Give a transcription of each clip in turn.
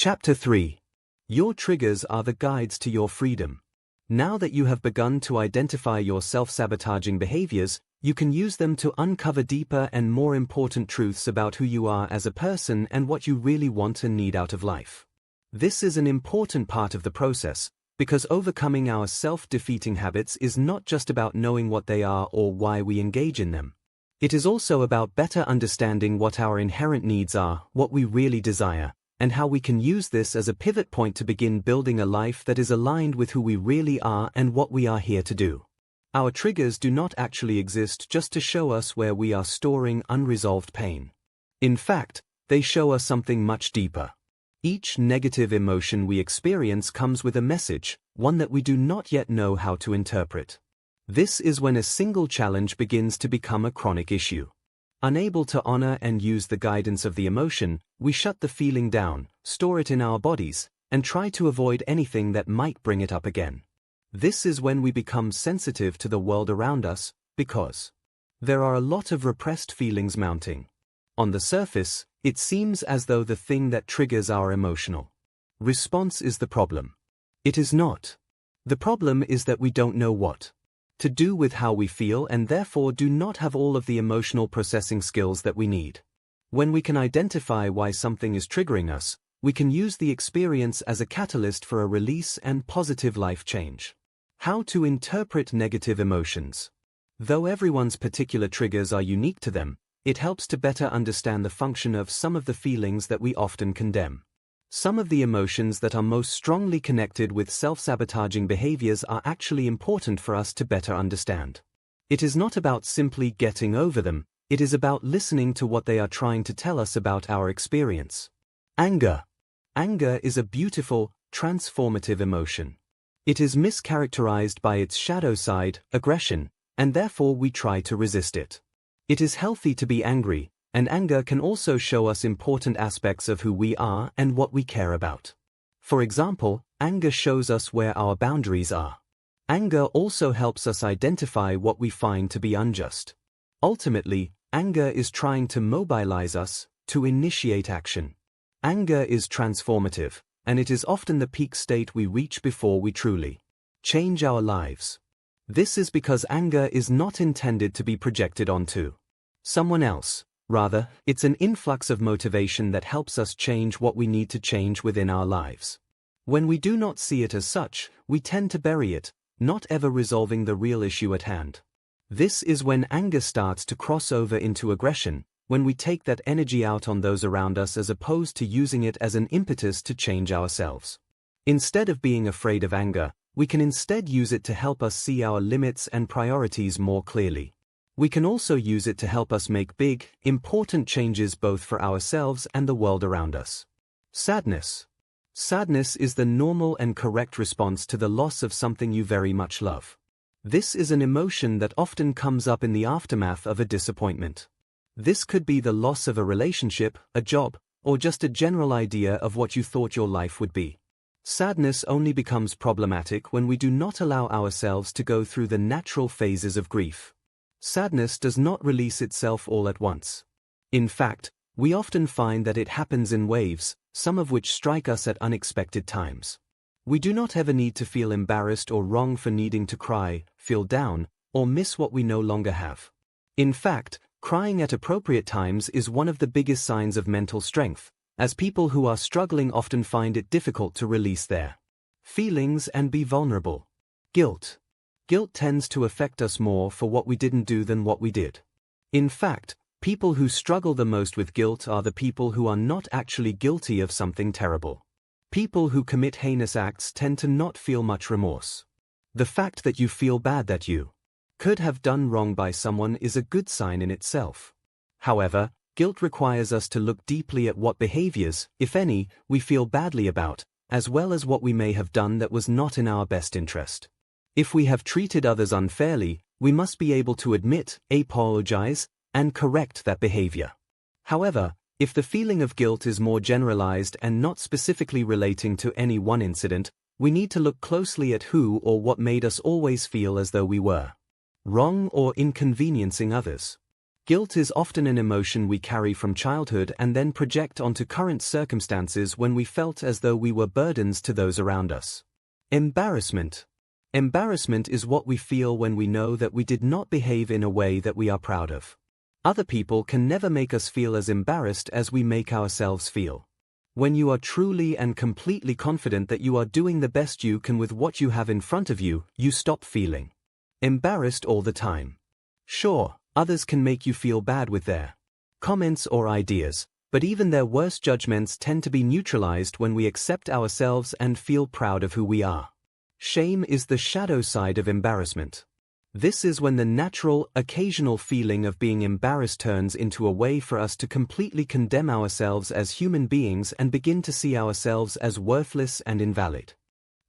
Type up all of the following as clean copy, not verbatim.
Chapter 3. Your triggers are the guides to your freedom. Now that you have begun to identify your self-sabotaging behaviors, you can use them to uncover deeper and more important truths about who you are as a person and what you really want and need out of life. This is an important part of the process, because overcoming our self-defeating habits is not just about knowing what they are or why we engage in them. It is also about better understanding what our inherent needs are, what we really desire, and how we can use this as a pivot point to begin building a life that is aligned with who we really are and what we are here to do. Our triggers do not actually exist just to show us where we are storing unresolved pain. In fact, they show us something much deeper. Each negative emotion we experience comes with a message, one that we do not yet know how to interpret. This is when a single challenge begins to become a chronic issue. Unable to honor and use the guidance of the emotion, we shut the feeling down, store it in our bodies, and try to avoid anything that might bring it up again. This is when we become sensitive to the world around us, because there are a lot of repressed feelings mounting. On the surface, it seems as though the thing that triggers our emotional response is the problem. It is not. The problem is that we don't know what to do with how we feel and therefore do not have all of the emotional processing skills that we need. When we can identify why something is triggering us, we can use the experience as a catalyst for a release and positive life change. How to interpret negative emotions. Though everyone's particular triggers are unique to them, it helps to better understand the function of some of the feelings that we often condemn. Some of the emotions that are most strongly connected with self-sabotaging behaviors are actually important for us to better understand. It is not about simply getting over them, it is about listening to what they are trying to tell us about our experience. Anger. Anger is a beautiful, transformative emotion. It is mischaracterized by its shadow side, aggression, and therefore we try to resist it. It is healthy to be angry, and anger can also show us important aspects of who we are and what we care about. For example, anger shows us where our boundaries are. Anger also helps us identify what we find to be unjust. Ultimately, anger is trying to mobilize us, to initiate action. Anger is transformative, and it is often the peak state we reach before we truly change our lives. This is because anger is not intended to be projected onto someone else. Rather, it's an influx of motivation that helps us change what we need to change within our lives. When we do not see it as such, we tend to bury it, not ever resolving the real issue at hand. This is when anger starts to cross over into aggression, when we take that energy out on those around us as opposed to using it as an impetus to change ourselves. Instead of being afraid of anger, we can instead use it to help us see our limits and priorities more clearly. We can also use it to help us make big, important changes both for ourselves and the world around us. Sadness. Sadness is the normal and correct response to the loss of something you very much love. This is an emotion that often comes up in the aftermath of a disappointment. This could be the loss of a relationship, a job, or just a general idea of what you thought your life would be. Sadness only becomes problematic when we do not allow ourselves to go through the natural phases of grief. Sadness does not release itself all at once. In fact, we often find that it happens in waves, some of which strike us at unexpected times. We do not ever need to feel embarrassed or wrong for needing to cry, feel down, or miss what we no longer have. In fact, crying at appropriate times is one of the biggest signs of mental strength, as people who are struggling often find it difficult to release their feelings and be vulnerable. Guilt. Guilt tends to affect us more for what we didn't do than what we did. In fact, people who struggle the most with guilt are the people who are not actually guilty of something terrible. People who commit heinous acts tend to not feel much remorse. The fact that you feel bad that you could have done wrong by someone is a good sign in itself. However, guilt requires us to look deeply at what behaviors, if any, we feel badly about, as well as what we may have done that was not in our best interest. If we have treated others unfairly, we must be able to admit, apologize, and correct that behavior. However, if the feeling of guilt is more generalized and not specifically relating to any one incident, we need to look closely at who or what made us always feel as though we were wrong or inconveniencing others. Guilt is often an emotion we carry from childhood and then project onto current circumstances when we felt as though we were burdens to those around us. Embarrassment. Embarrassment is what we feel when we know that we did not behave in a way that we are proud of. Other people can never make us feel as embarrassed as we make ourselves feel. When you are truly and completely confident that you are doing the best you can with what you have in front of you, you stop feeling embarrassed all the time. Sure, others can make you feel bad with their comments or ideas, but even their worst judgments tend to be neutralized when we accept ourselves and feel proud of who we are. Shame is the shadow side of embarrassment. This is when the natural, occasional feeling of being embarrassed turns into a way for us to completely condemn ourselves as human beings and begin to see ourselves as worthless and invalid.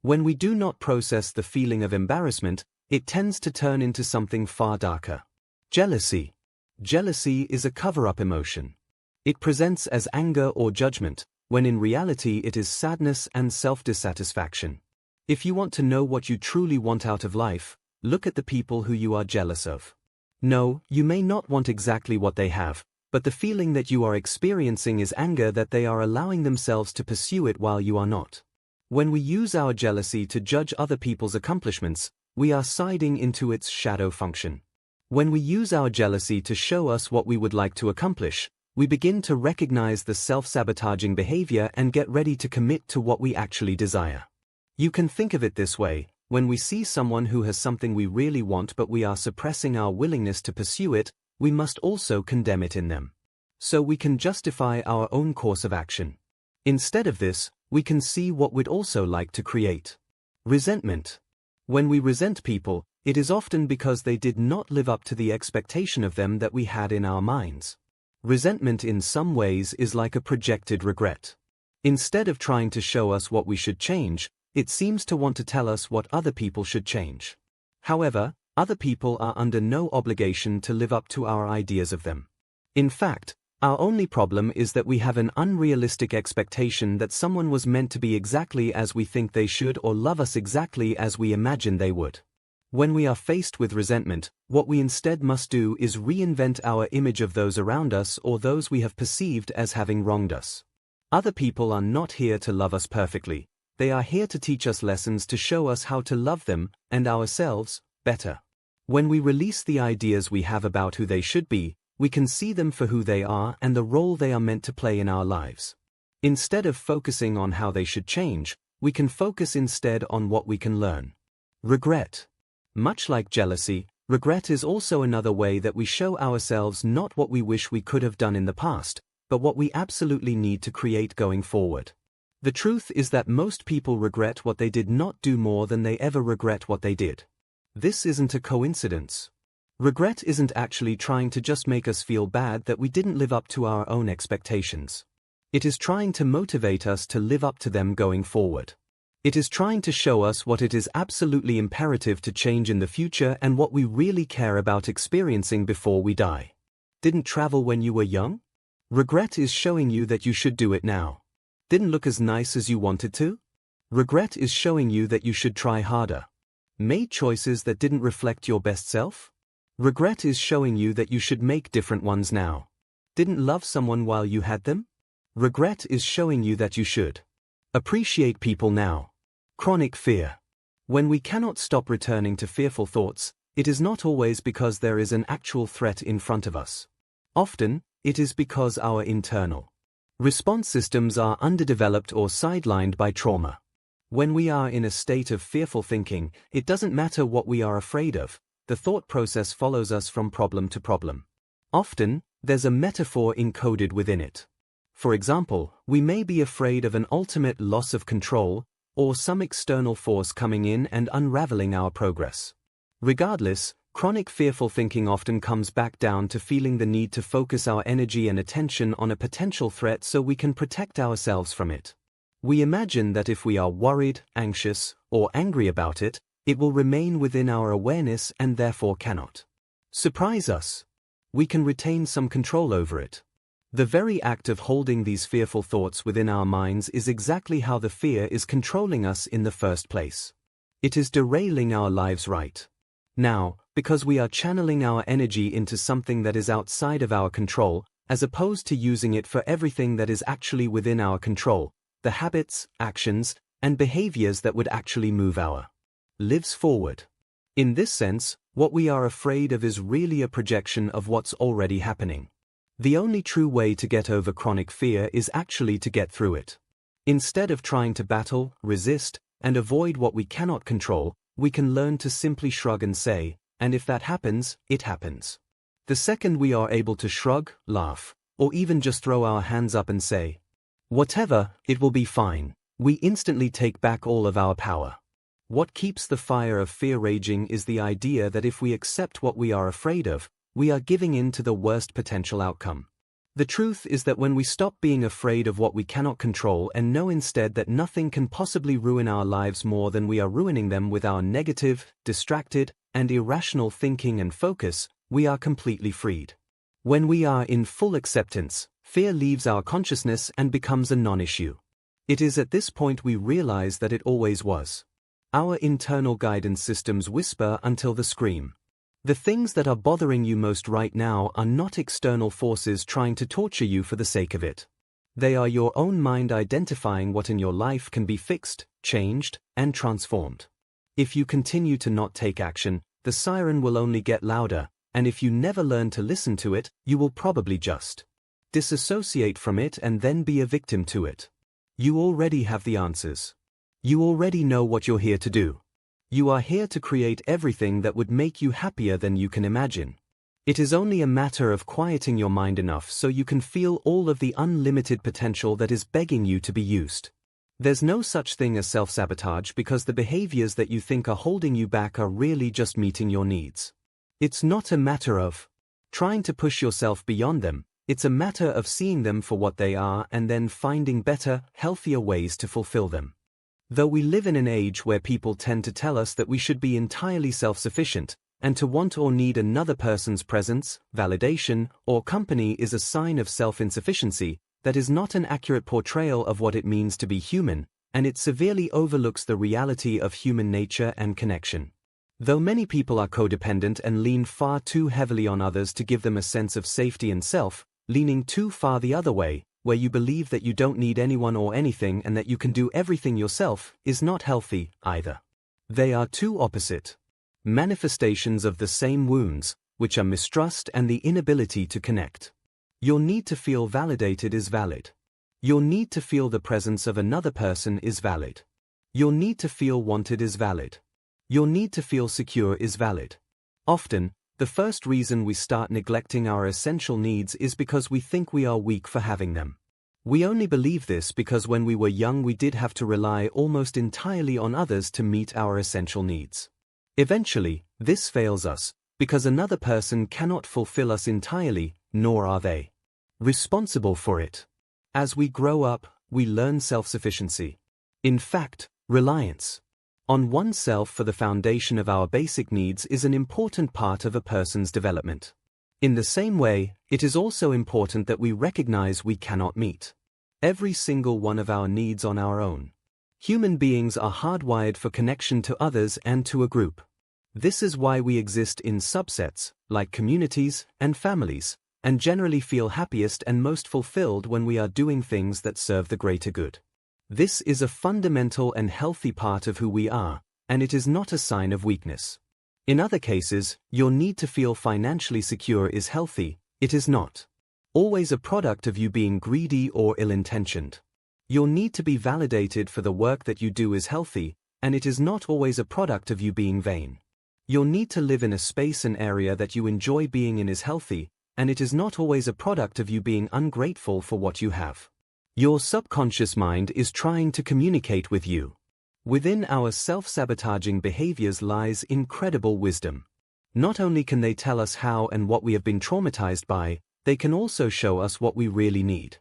When we do not process the feeling of embarrassment, it tends to turn into something far darker. Jealousy. Jealousy is a cover-up emotion. It presents as anger or judgment, when in reality it is sadness and self-dissatisfaction. If you want to know what you truly want out of life, look at the people who you are jealous of. No, you may not want exactly what they have, but the feeling that you are experiencing is anger that they are allowing themselves to pursue it while you are not. When we use our jealousy to judge other people's accomplishments, we are siding into its shadow function. When we use our jealousy to show us what we would like to accomplish, we begin to recognize the self-sabotaging behavior and get ready to commit to what we actually desire. You can think of it this way: when we see someone who has something we really want but we are suppressing our willingness to pursue it, we must also condemn it in them. So we can justify our own course of action. Instead of this, we can see what we'd also like to create. Resentment. When we resent people, it is often because they did not live up to the expectation of them that we had in our minds. Resentment in some ways is like a projected regret. Instead of trying to show us what we should change, it seems to want to tell us what other people should change. However, other people are under no obligation to live up to our ideas of them. In fact, our only problem is that we have an unrealistic expectation that someone was meant to be exactly as we think they should or love us exactly as we imagine they would. When we are faced with resentment, what we instead must do is reinvent our image of those around us or those we have perceived as having wronged us. Other people are not here to love us perfectly. They are here to teach us lessons to show us how to love them, and ourselves, better. When we release the ideas we have about who they should be, we can see them for who they are and the role they are meant to play in our lives. Instead of focusing on how they should change, we can focus instead on what we can learn. Regret. Much like jealousy, regret is also another way that we show ourselves not what we wish we could have done in the past, but what we absolutely need to create going forward. The truth is that most people regret what they did not do more than they ever regret what they did. This isn't a coincidence. Regret isn't actually trying to just make us feel bad that we didn't live up to our own expectations. It is trying to motivate us to live up to them going forward. It is trying to show us what it is absolutely imperative to change in the future and what we really care about experiencing before we die. Didn't travel when you were young? Regret is showing you that you should do it now. Didn't look as nice as you wanted to? Regret is showing you that you should try harder. Made choices that didn't reflect your best self? Regret is showing you that you should make different ones now. Didn't love someone while you had them? Regret is showing you that you should appreciate people now. Chronic fear. When we cannot stop returning to fearful thoughts, it is not always because there is an actual threat in front of us. Often, it is because our internal response systems are underdeveloped or sidelined by trauma. When we are in a state of fearful thinking, it doesn't matter what we are afraid of, the thought process follows us from problem to problem. Often, there's a metaphor encoded within it. For example, we may be afraid of an ultimate loss of control, or some external force coming in and unraveling our progress. Regardless, chronic fearful thinking often comes back down to feeling the need to focus our energy and attention on a potential threat so we can protect ourselves from it. We imagine that if we are worried, anxious, or angry about it, it will remain within our awareness and therefore cannot surprise us. We can retain some control over it. The very act of holding these fearful thoughts within our minds is exactly how the fear is controlling us in the first place. It is derailing our lives right now. because we are channeling our energy into something that is outside of our control, as opposed to using it for everything that is actually within our control, the habits, actions, and behaviors that would actually move our lives forward. In this sense, what we are afraid of is really a projection of what's already happening. The only true way to get over chronic fear is actually to get through it. Instead of trying to battle, resist, and avoid what we cannot control, we can learn to simply shrug and say, and if that happens, it happens. The second we are able to shrug, laugh, or even just throw our hands up and say, whatever, it will be fine, we instantly take back all of our power. What keeps the fire of fear raging is the idea that if we accept what we are afraid of, we are giving in to the worst potential outcome. The truth is that when we stop being afraid of what we cannot control and know instead that nothing can possibly ruin our lives more than we are ruining them with our negative, distracted, and irrational thinking and focus, we are completely freed. When we are in full acceptance, fear leaves our consciousness and becomes a non-issue. It is at this point we realize that it always was. Our internal guidance systems whisper until they scream. The things that are bothering you most right now are not external forces trying to torture you for the sake of it. They are your own mind identifying what in your life can be fixed, changed, and transformed. If you continue to not take action, the siren will only get louder, and if you never learn to listen to it, you will probably just disassociate from it and then be a victim to it. You already have the answers. You already know what you're here to do. You are here to create everything that would make you happier than you can imagine. It is only a matter of quieting your mind enough so you can feel all of the unlimited potential that is begging you to be used. There's no such thing as self-sabotage because the behaviors that you think are holding you back are really just meeting your needs. It's not a matter of trying to push yourself beyond them, it's a matter of seeing them for what they are and then finding better, healthier ways to fulfill them. Though we live in an age where people tend to tell us that we should be entirely self-sufficient, and to want or need another person's presence, validation, or company is a sign of self-insufficiency, that is not an accurate portrayal of what it means to be human, and it severely overlooks the reality of human nature and connection. Though many people are codependent and lean far too heavily on others to give them a sense of safety and self, leaning too far the other way, where you believe that you don't need anyone or anything and that you can do everything yourself, is not healthy, either. They are two opposite manifestations of the same wounds, which are mistrust and the inability to connect. Your need to feel validated is valid. Your need to feel the presence of another person is valid. Your need to feel wanted is valid. Your need to feel secure is valid. Often, the first reason we start neglecting our essential needs is because we think we are weak for having them. We only believe this because when we were young we did have to rely almost entirely on others to meet our essential needs. Eventually, this fails us, because another person cannot fulfill us entirely, nor are they responsible for it. As we grow up, we learn self-sufficiency. In fact, reliance on oneself for the foundation of our basic needs is an important part of a person's development. In the same way, it is also important that we recognize we cannot meet every single one of our needs on our own. Human beings are hardwired for connection to others and to a group. This is why we exist in subsets, like communities and families, and generally feel happiest and most fulfilled when we are doing things that serve the greater good. This is a fundamental and healthy part of who we are, and it is not a sign of weakness. In other cases, your need to feel financially secure is healthy, it is not always a product of you being greedy or ill-intentioned. Your need to be validated for the work that you do is healthy, and it is not always a product of you being vain. Your need to live in a space and area that you enjoy being in is healthy, and it is not always a product of you being ungrateful for what you have. Your subconscious mind is trying to communicate with you. Within our self-sabotaging behaviors lies incredible wisdom. Not only can they tell us how and what we have been traumatized by, they can also show us what we really need.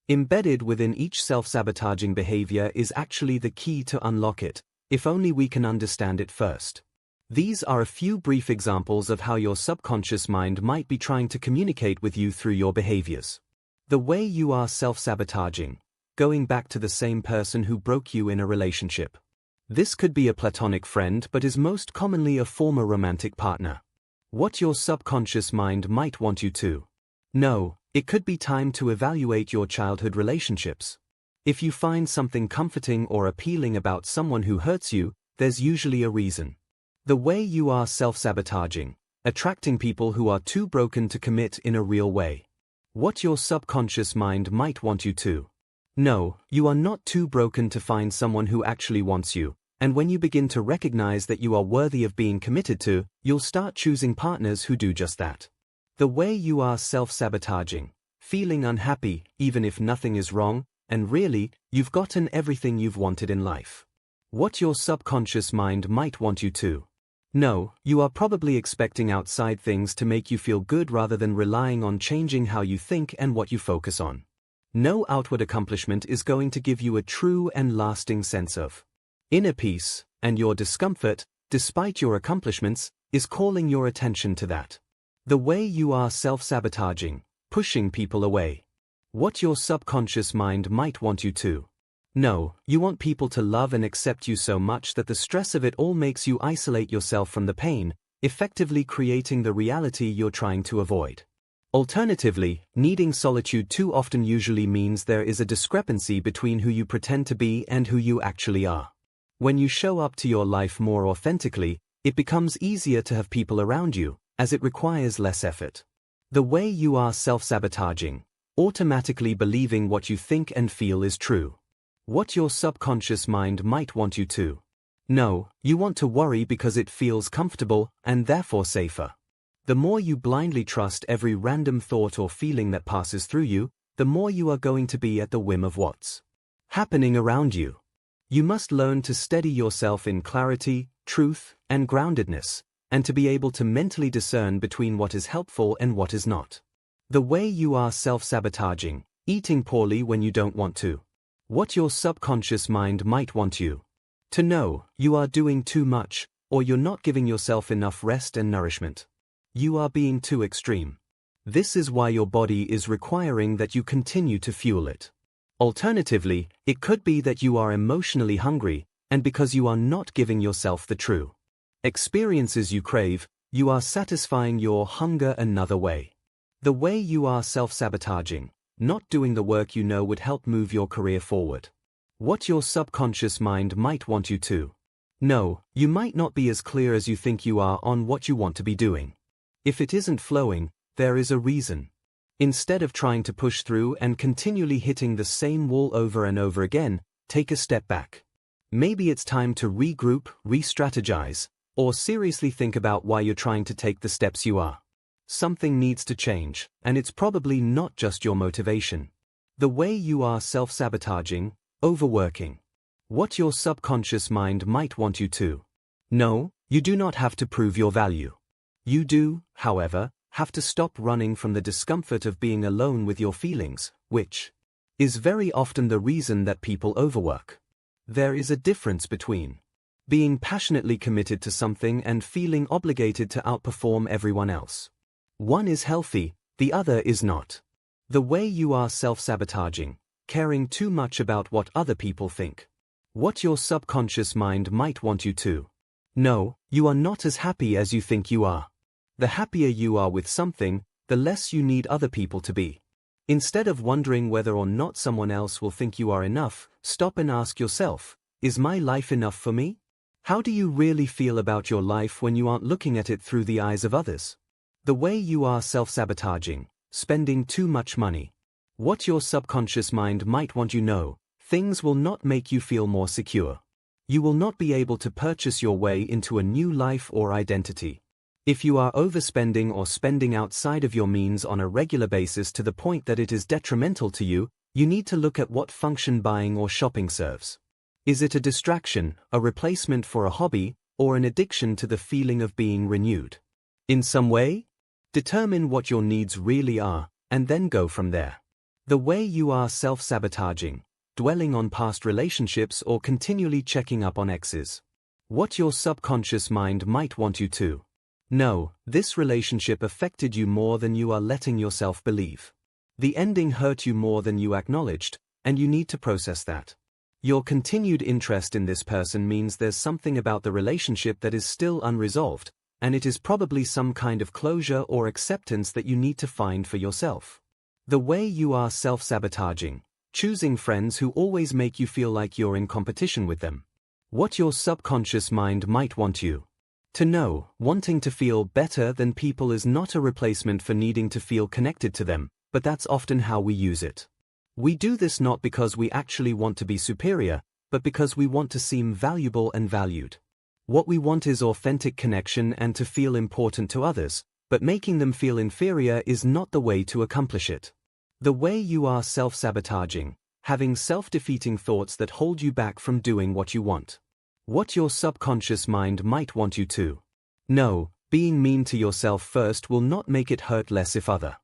Embedded within each self-sabotaging behavior is actually the key to unlock it, if only we can understand it first. These are a few brief examples of how your subconscious mind might be trying to communicate with you through your behaviors. The way you are self-sabotaging, going back to the same person who broke you in a relationship. This could be a platonic friend but is most commonly a former romantic partner. What your subconscious mind might want you to know. It could be time to evaluate your childhood relationships. If you find something comforting or appealing about someone who hurts you, there's usually a reason. The way you are self-sabotaging, attracting people who are too broken to commit in a real way. What your subconscious mind might want you to know. You are not too broken to find someone who actually wants you, and when you begin to recognize that you are worthy of being committed to, you'll start choosing partners who do just that. The way you are self-sabotaging, feeling unhappy even if nothing is wrong, and really, you've gotten everything you've wanted in life. What your subconscious mind might want you to know. You are probably expecting outside things to make you feel good rather than relying on changing how you think and what you focus on. No outward accomplishment is going to give you a true and lasting sense of inner peace, and your discomfort, despite your accomplishments, is calling your attention to that. The way you are self-sabotaging, pushing people away. What your subconscious mind might want you to know. You want people to love and accept you so much that the stress of it all makes you isolate yourself from the pain, effectively creating the reality you're trying to avoid. Alternatively, needing solitude too often usually means there is a discrepancy between who you pretend to be and who you actually are. When you show up to your life more authentically, it becomes easier to have people around you, as it requires less effort. The way you are self-sabotaging, automatically believing what you think and feel is true. What your subconscious mind might want you to know. You want to worry because it feels comfortable and therefore safer. The more you blindly trust every random thought or feeling that passes through you, the more you are going to be at the whim of what's happening around you. You must learn to steady yourself in clarity, truth, and groundedness, and to be able to mentally discern between what is helpful and what is not. The way you are self-sabotaging, eating poorly when you don't want to. What your subconscious mind might want you to know. You are doing too much, or you're not giving yourself enough rest and nourishment. You are being too extreme. This is why your body is requiring that you continue to fuel it. Alternatively, it could be that you are emotionally hungry, and because you are not giving yourself the true experiences you crave, you are satisfying your hunger another way. The way you are self-sabotaging, not doing the work you know would help move your career forward. What your subconscious mind might want you to know. You might not be as clear as you think you are on what you want to be doing. If it isn't flowing, there is a reason. Instead of trying to push through and continually hitting the same wall over and over again, take a step back. Maybe it's time to regroup, re-strategize, or seriously think about why you're trying to take the steps you are. Something needs to change, and it's probably not just your motivation. The way you are self-sabotaging, overworking. What your subconscious mind might want you to know. You do not have to prove your value. You do, however, have to stop running from the discomfort of being alone with your feelings, which is very often the reason that people overwork. There is a difference between being passionately committed to something and feeling obligated to outperform everyone else. One is healthy, the other is not. The way you are self-sabotaging, caring too much about what other people think. What your subconscious mind might want you to know. You are not as happy as you think you are. The happier you are with something, the less you need other people to be. Instead of wondering whether or not someone else will think you are enough, stop and ask yourself, is my life enough for me? How do you really feel about your life when you aren't looking at it through the eyes of others? The way you are self-sabotaging, spending too much money. What your subconscious mind might want you know, things will not make you feel more secure. You will not be able to purchase your way into a new life or identity. If you are overspending or spending outside of your means on a regular basis to the point that it is detrimental to you, you need to look at what function buying or shopping serves. Is it a distraction, a replacement for a hobby, or an addiction to the feeling of being renewed in some way? Determine what your needs really are, and then go from there. The way you are self-sabotaging, dwelling on past relationships or continually checking up on exes. What your subconscious mind might want you to know. This relationship affected you more than you are letting yourself believe. The ending hurt you more than you acknowledged, and you need to process that. Your continued interest in this person means there's something about the relationship that is still unresolved, and it is probably some kind of closure or acceptance that you need to find for yourself. The way you are self-sabotaging, choosing friends who always make you feel like you're in competition with them. What your subconscious mind might want you to know: wanting to feel better than people is not a replacement for needing to feel connected to them, but that's often how we use it. We do this not because we actually want to be superior, but because we want to seem valuable and valued. What we want is authentic connection and to feel important to others, but making them feel inferior is not the way to accomplish it. The way you are self-sabotaging, having self-defeating thoughts that hold you back from doing what you want. What your subconscious mind might want you to know: being mean to yourself first will not make it hurt less if other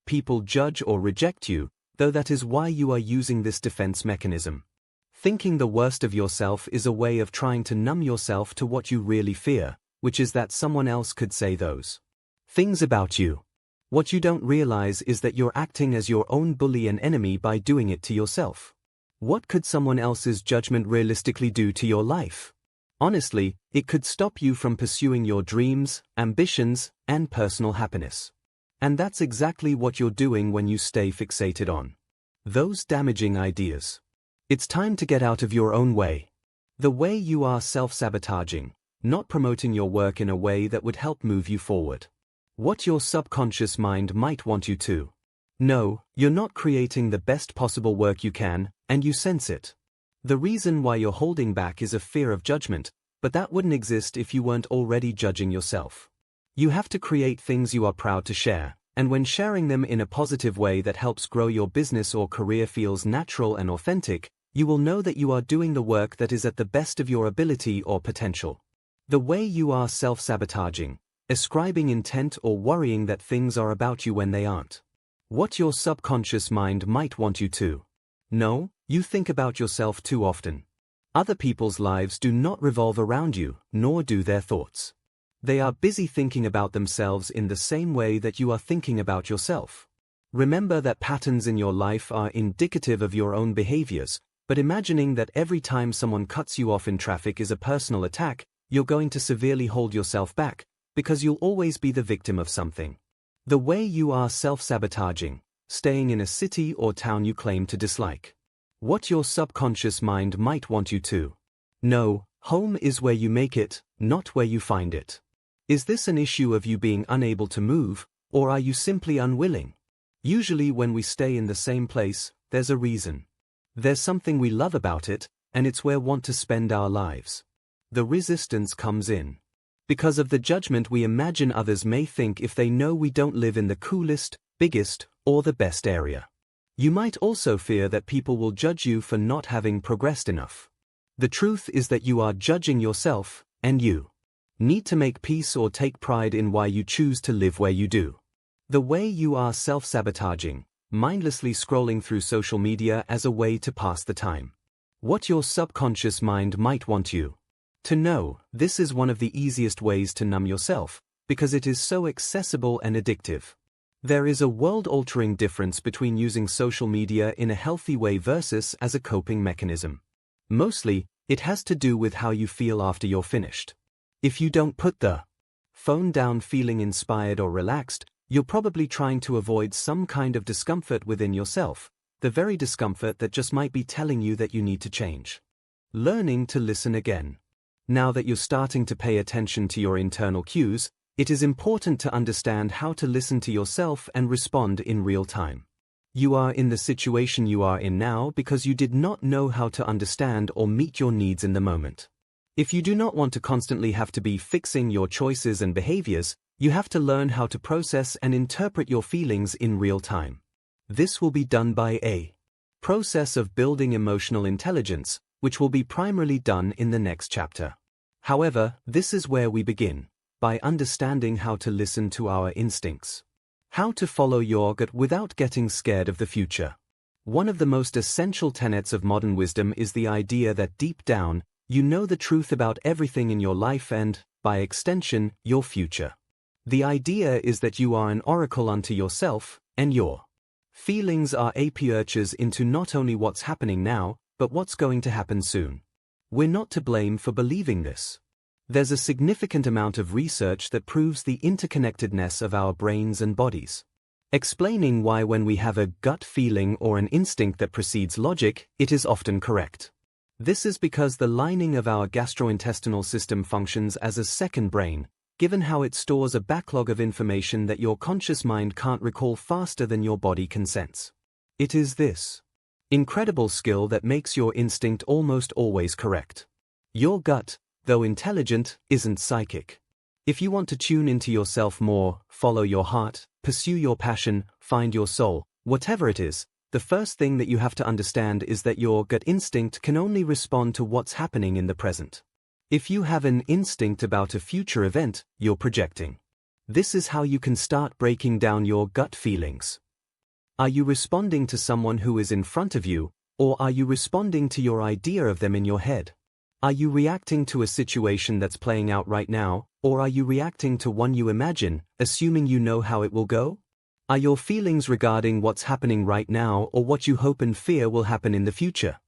people judge or reject you, though that is why you are using this defense mechanism. Thinking the worst of yourself is a way of trying to numb yourself to what you really fear, which is that someone else could say those things about you. What you don't realize is that you're acting as your own bully and enemy by doing it to yourself. What could someone else's judgment realistically do to your life? Honestly, it could stop you from pursuing your dreams, ambitions, and personal happiness. And that's exactly what you're doing when you stay fixated on those damaging ideas. It's time to get out of your own way. The way you are self-sabotaging, not promoting your work in a way that would help move you forward. What your subconscious mind might want you to know: you're not creating the best possible work you can, and you sense it. The reason why you're holding back is a fear of judgment, but that wouldn't exist if you weren't already judging yourself. You have to create things you are proud to share, and when sharing them in a positive way that helps grow your business or career feels natural and authentic, you will know that you are doing the work that is at the best of your ability or potential. The way you are self-sabotaging, ascribing intent or worrying that things are about you when they aren't. What your subconscious mind might want you to know: you think about yourself too often. Other people's lives do not revolve around you, nor do their thoughts. They are busy thinking about themselves in the same way that you are thinking about yourself. Remember that patterns in your life are indicative of your own behaviors, but imagining that every time someone cuts you off in traffic is a personal attack, you're going to severely hold yourself back, because you'll always be the victim of something. The way you are self-sabotaging, staying in a city or town you claim to dislike. What your subconscious mind might want you to know: home is where you make it, not where you find it. Is this an issue of you being unable to move, or are you simply unwilling? Usually when we stay in the same place, there's a reason. There's something we love about it, and it's where we want to spend our lives. The resistance comes in because of the judgment we imagine others may think if they know we don't live in the coolest, biggest, or the best area. You might also fear that people will judge you for not having progressed enough. The truth is that you are judging yourself, and you need to make peace or take pride in why you choose to live where you do. The way you are self-sabotaging, mindlessly scrolling through social media as a way to pass the time. What your subconscious mind might want you to know: this is one of the easiest ways to numb yourself, because it is so accessible and addictive. There is a world-altering difference between using social media in a healthy way versus as a coping mechanism. Mostly, it has to do with how you feel after you're finished. If you don't put the phone down feeling inspired or relaxed, you're probably trying to avoid some kind of discomfort within yourself, the very discomfort that just might be telling you that you need to change. Learning to listen again. Now that you're starting to pay attention to your internal cues, it is important to understand how to listen to yourself and respond in real time. You are in the situation you are in now because you did not know how to understand or meet your needs in the moment. If you do not want to constantly have to be fixing your choices and behaviors, you have to learn how to process and interpret your feelings in real time. This will be done by a process of building emotional intelligence, which will be primarily done in the next chapter. However, this is where we begin, by understanding how to listen to our instincts. How to follow your gut without getting scared of the future. One of the most essential tenets of modern wisdom is the idea that deep down, you know the truth about everything in your life and, by extension, your future. The idea is that you are an oracle unto yourself, and your feelings are apertures into not only what's happening now, but what's going to happen soon. We're not to blame for believing this. There's a significant amount of research that proves the interconnectedness of our brains and bodies, explaining why when we have a gut feeling or an instinct that precedes logic, it is often correct. This is because the lining of our gastrointestinal system functions as a second brain, given how it stores a backlog of information that your conscious mind can't recall faster than your body can sense. It is this incredible skill that makes your instinct almost always correct. Your gut, though intelligent, isn't psychic. If you want to tune into yourself more, follow your heart, pursue your passion, find your soul, whatever it is, the first thing that you have to understand is that your gut instinct can only respond to what's happening in the present. If you have an instinct about a future event, you're projecting. This is how you can start breaking down your gut feelings. Are you responding to someone who is in front of you, or are you responding to your idea of them in your head? Are you reacting to a situation that's playing out right now, or are you reacting to one you imagine, assuming you know how it will go? Are your feelings regarding what's happening right now or what you hope and fear will happen in the future?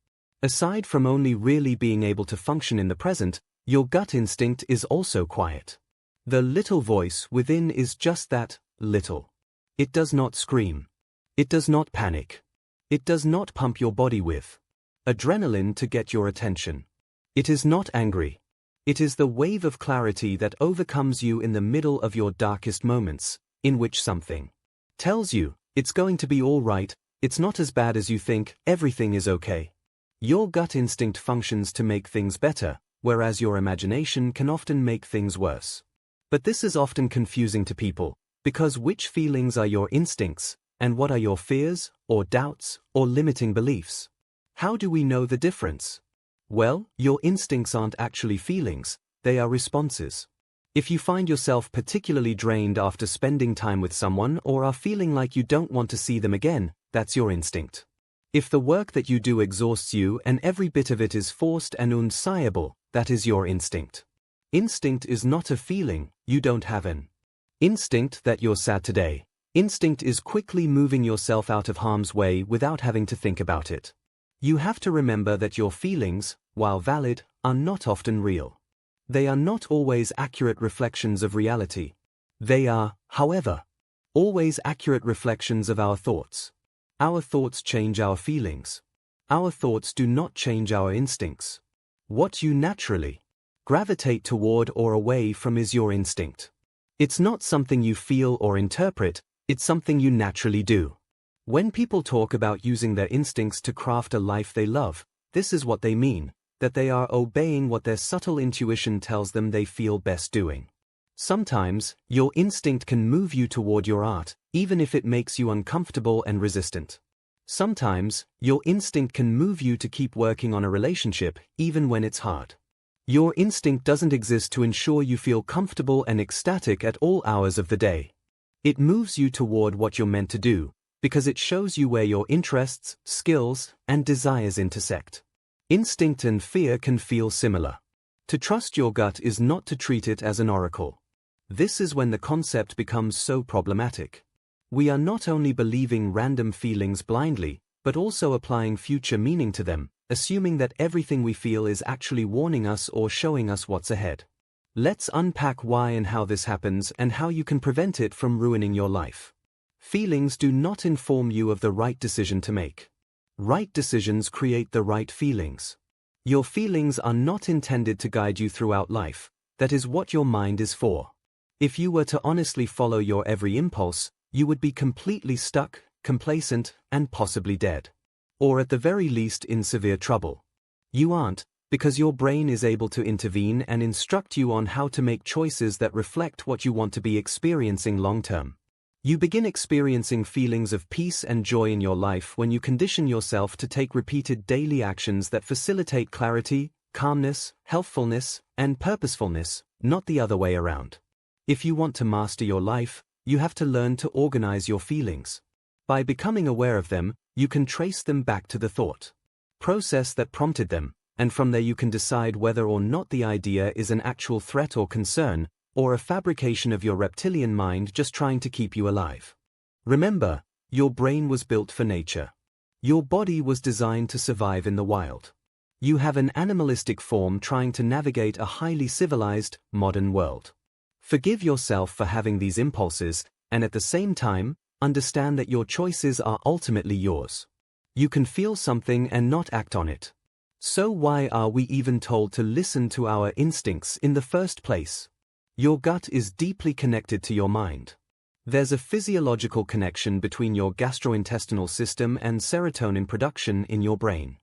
Aside from only really being able to function in the present, your gut instinct is also quiet. The little voice within is just that, little. It does not scream. It does not panic. It does not pump your body with adrenaline to get your attention. It is not angry. It is the wave of clarity that overcomes you in the middle of your darkest moments, in which something tells you, it's going to be all right, it's not as bad as you think, everything is okay. Your gut instinct functions to make things better, whereas your imagination can often make things worse. But this is often confusing to people, because which feelings are your instincts, and what are your fears, or doubts, or limiting beliefs? How do we know the difference? Well, your instincts aren't actually feelings, they are responses. If you find yourself particularly drained after spending time with someone or are feeling like you don't want to see them again, that's your instinct. If the work that you do exhausts you and every bit of it is forced and unsayable, that is your instinct. Instinct is not a feeling, you don't have an instinct that you're sad today. Instinct is quickly moving yourself out of harm's way without having to think about it. You have to remember that your feelings, while valid, are not often real. They are not always accurate reflections of reality. They are, however, always accurate reflections of our thoughts. Our thoughts change our feelings. Our thoughts do not change our instincts. What you naturally gravitate toward or away from is your instinct. It's not something you feel or interpret, it's something you naturally do. When people talk about using their instincts to craft a life they love, this is what they mean, that they are obeying what their subtle intuition tells them they feel best doing. Sometimes, your instinct can move you toward your art, even if it makes you uncomfortable and resistant. Sometimes, your instinct can move you to keep working on a relationship, even when it's hard. Your instinct doesn't exist to ensure you feel comfortable and ecstatic at all hours of the day. It moves you toward what you're meant to do, because it shows you where your interests, skills, and desires intersect. Instinct and fear can feel similar. To trust your gut is not to treat it as an oracle. This is when the concept becomes so problematic. We are not only believing random feelings blindly, but also applying future meaning to them, assuming that everything we feel is actually warning us or showing us what's ahead. Let's unpack why and how this happens and how you can prevent it from ruining your life. Feelings do not inform you of the right decision to make. Right decisions create the right feelings. Your feelings are not intended to guide you throughout life, that is what your mind is for. If you were to honestly follow your every impulse, you would be completely stuck, complacent, and possibly dead. Or at the very least in severe trouble. You aren't, because your brain is able to intervene and instruct you on how to make choices that reflect what you want to be experiencing long-term. You begin experiencing feelings of peace and joy in your life when you condition yourself to take repeated daily actions that facilitate clarity, calmness, healthfulness, and purposefulness, not the other way around. If you want to master your life, you have to learn to organize your feelings. By becoming aware of them, you can trace them back to the thought process that prompted them, and from there you can decide whether or not the idea is an actual threat or concern, or a fabrication of your reptilian mind just trying to keep you alive. Remember, your brain was built for nature. Your body was designed to survive in the wild. You have an animalistic form trying to navigate a highly civilized, modern world. Forgive yourself for having these impulses, and at the same time, understand that your choices are ultimately yours. You can feel something and not act on it. So why are we even told to listen to our instincts in the first place? Your gut is deeply connected to your mind. There's a physiological connection between your gastrointestinal system and serotonin production in your brain.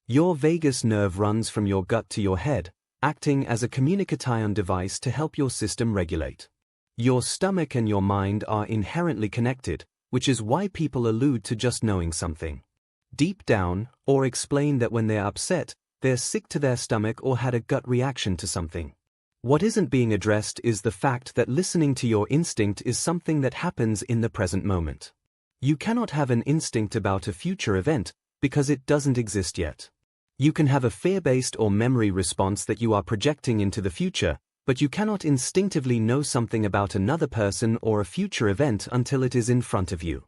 Your vagus nerve runs from your gut to your head, acting as a communication device to help your system regulate. Your stomach and your mind are inherently connected, which is why people allude to just knowing something deep down, or explain that when they're upset, they're sick to their stomach or had a gut reaction to something. What isn't being addressed is the fact that listening to your instinct is something that happens in the present moment. You cannot have an instinct about a future event because it doesn't exist yet. You can have a fear-based or memory response that you are projecting into the future, but you cannot instinctively know something about another person or a future event until it is in front of you.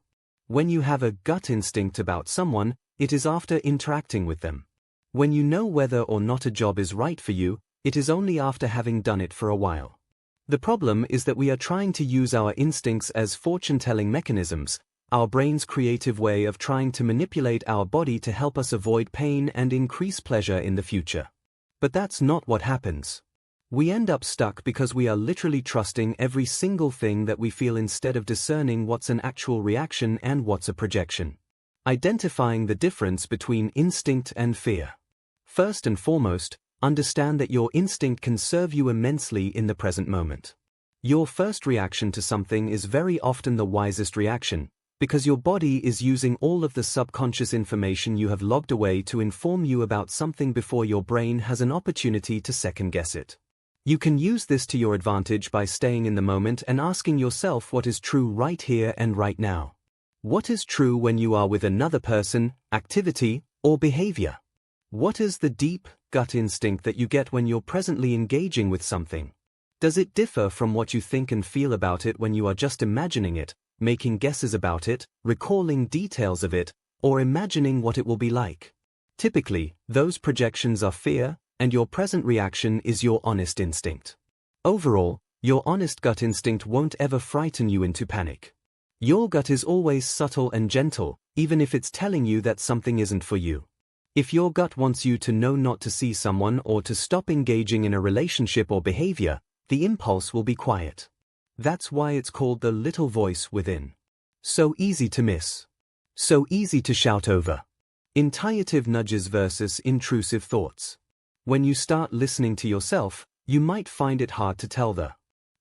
When you have a gut instinct about someone, it is after interacting with them. When you know whether or not a job is right for you, it is only after having done it for a while. The problem is that we are trying to use our instincts as fortune-telling mechanisms, our brain's creative way of trying to manipulate our body to help us avoid pain and increase pleasure in the future. But that's not what happens. We end up stuck because we are literally trusting every single thing that we feel instead of discerning what's an actual reaction and what's a projection. Identifying the difference between instinct and fear. First and foremost, understand that your instinct can serve you immensely in the present moment. Your first reaction to something is very often the wisest reaction, because your body is using all of the subconscious information you have logged away to inform you about something before your brain has an opportunity to second-guess it. You can use this to your advantage by staying in the moment and asking yourself what is true right here and right now. What is true when you are with another person, activity, or behavior? What is the deep, gut instinct that you get when you're presently engaging with something? Does it differ from what you think and feel about it when you are just imagining it, making guesses about it, recalling details of it, or imagining what it will be like? Typically, those projections are fear, and your present reaction is your honest instinct. Overall, your honest gut instinct won't ever frighten you into panic. Your gut is always subtle and gentle, even if it's telling you that something isn't for you. If your gut wants you to know not to see someone or to stop engaging in a relationship or behavior, the impulse will be quiet. That's why it's called the little voice within. So easy to miss. So easy to shout over. Intuitive nudges versus intrusive thoughts. When you start listening to yourself, you might find it hard to tell the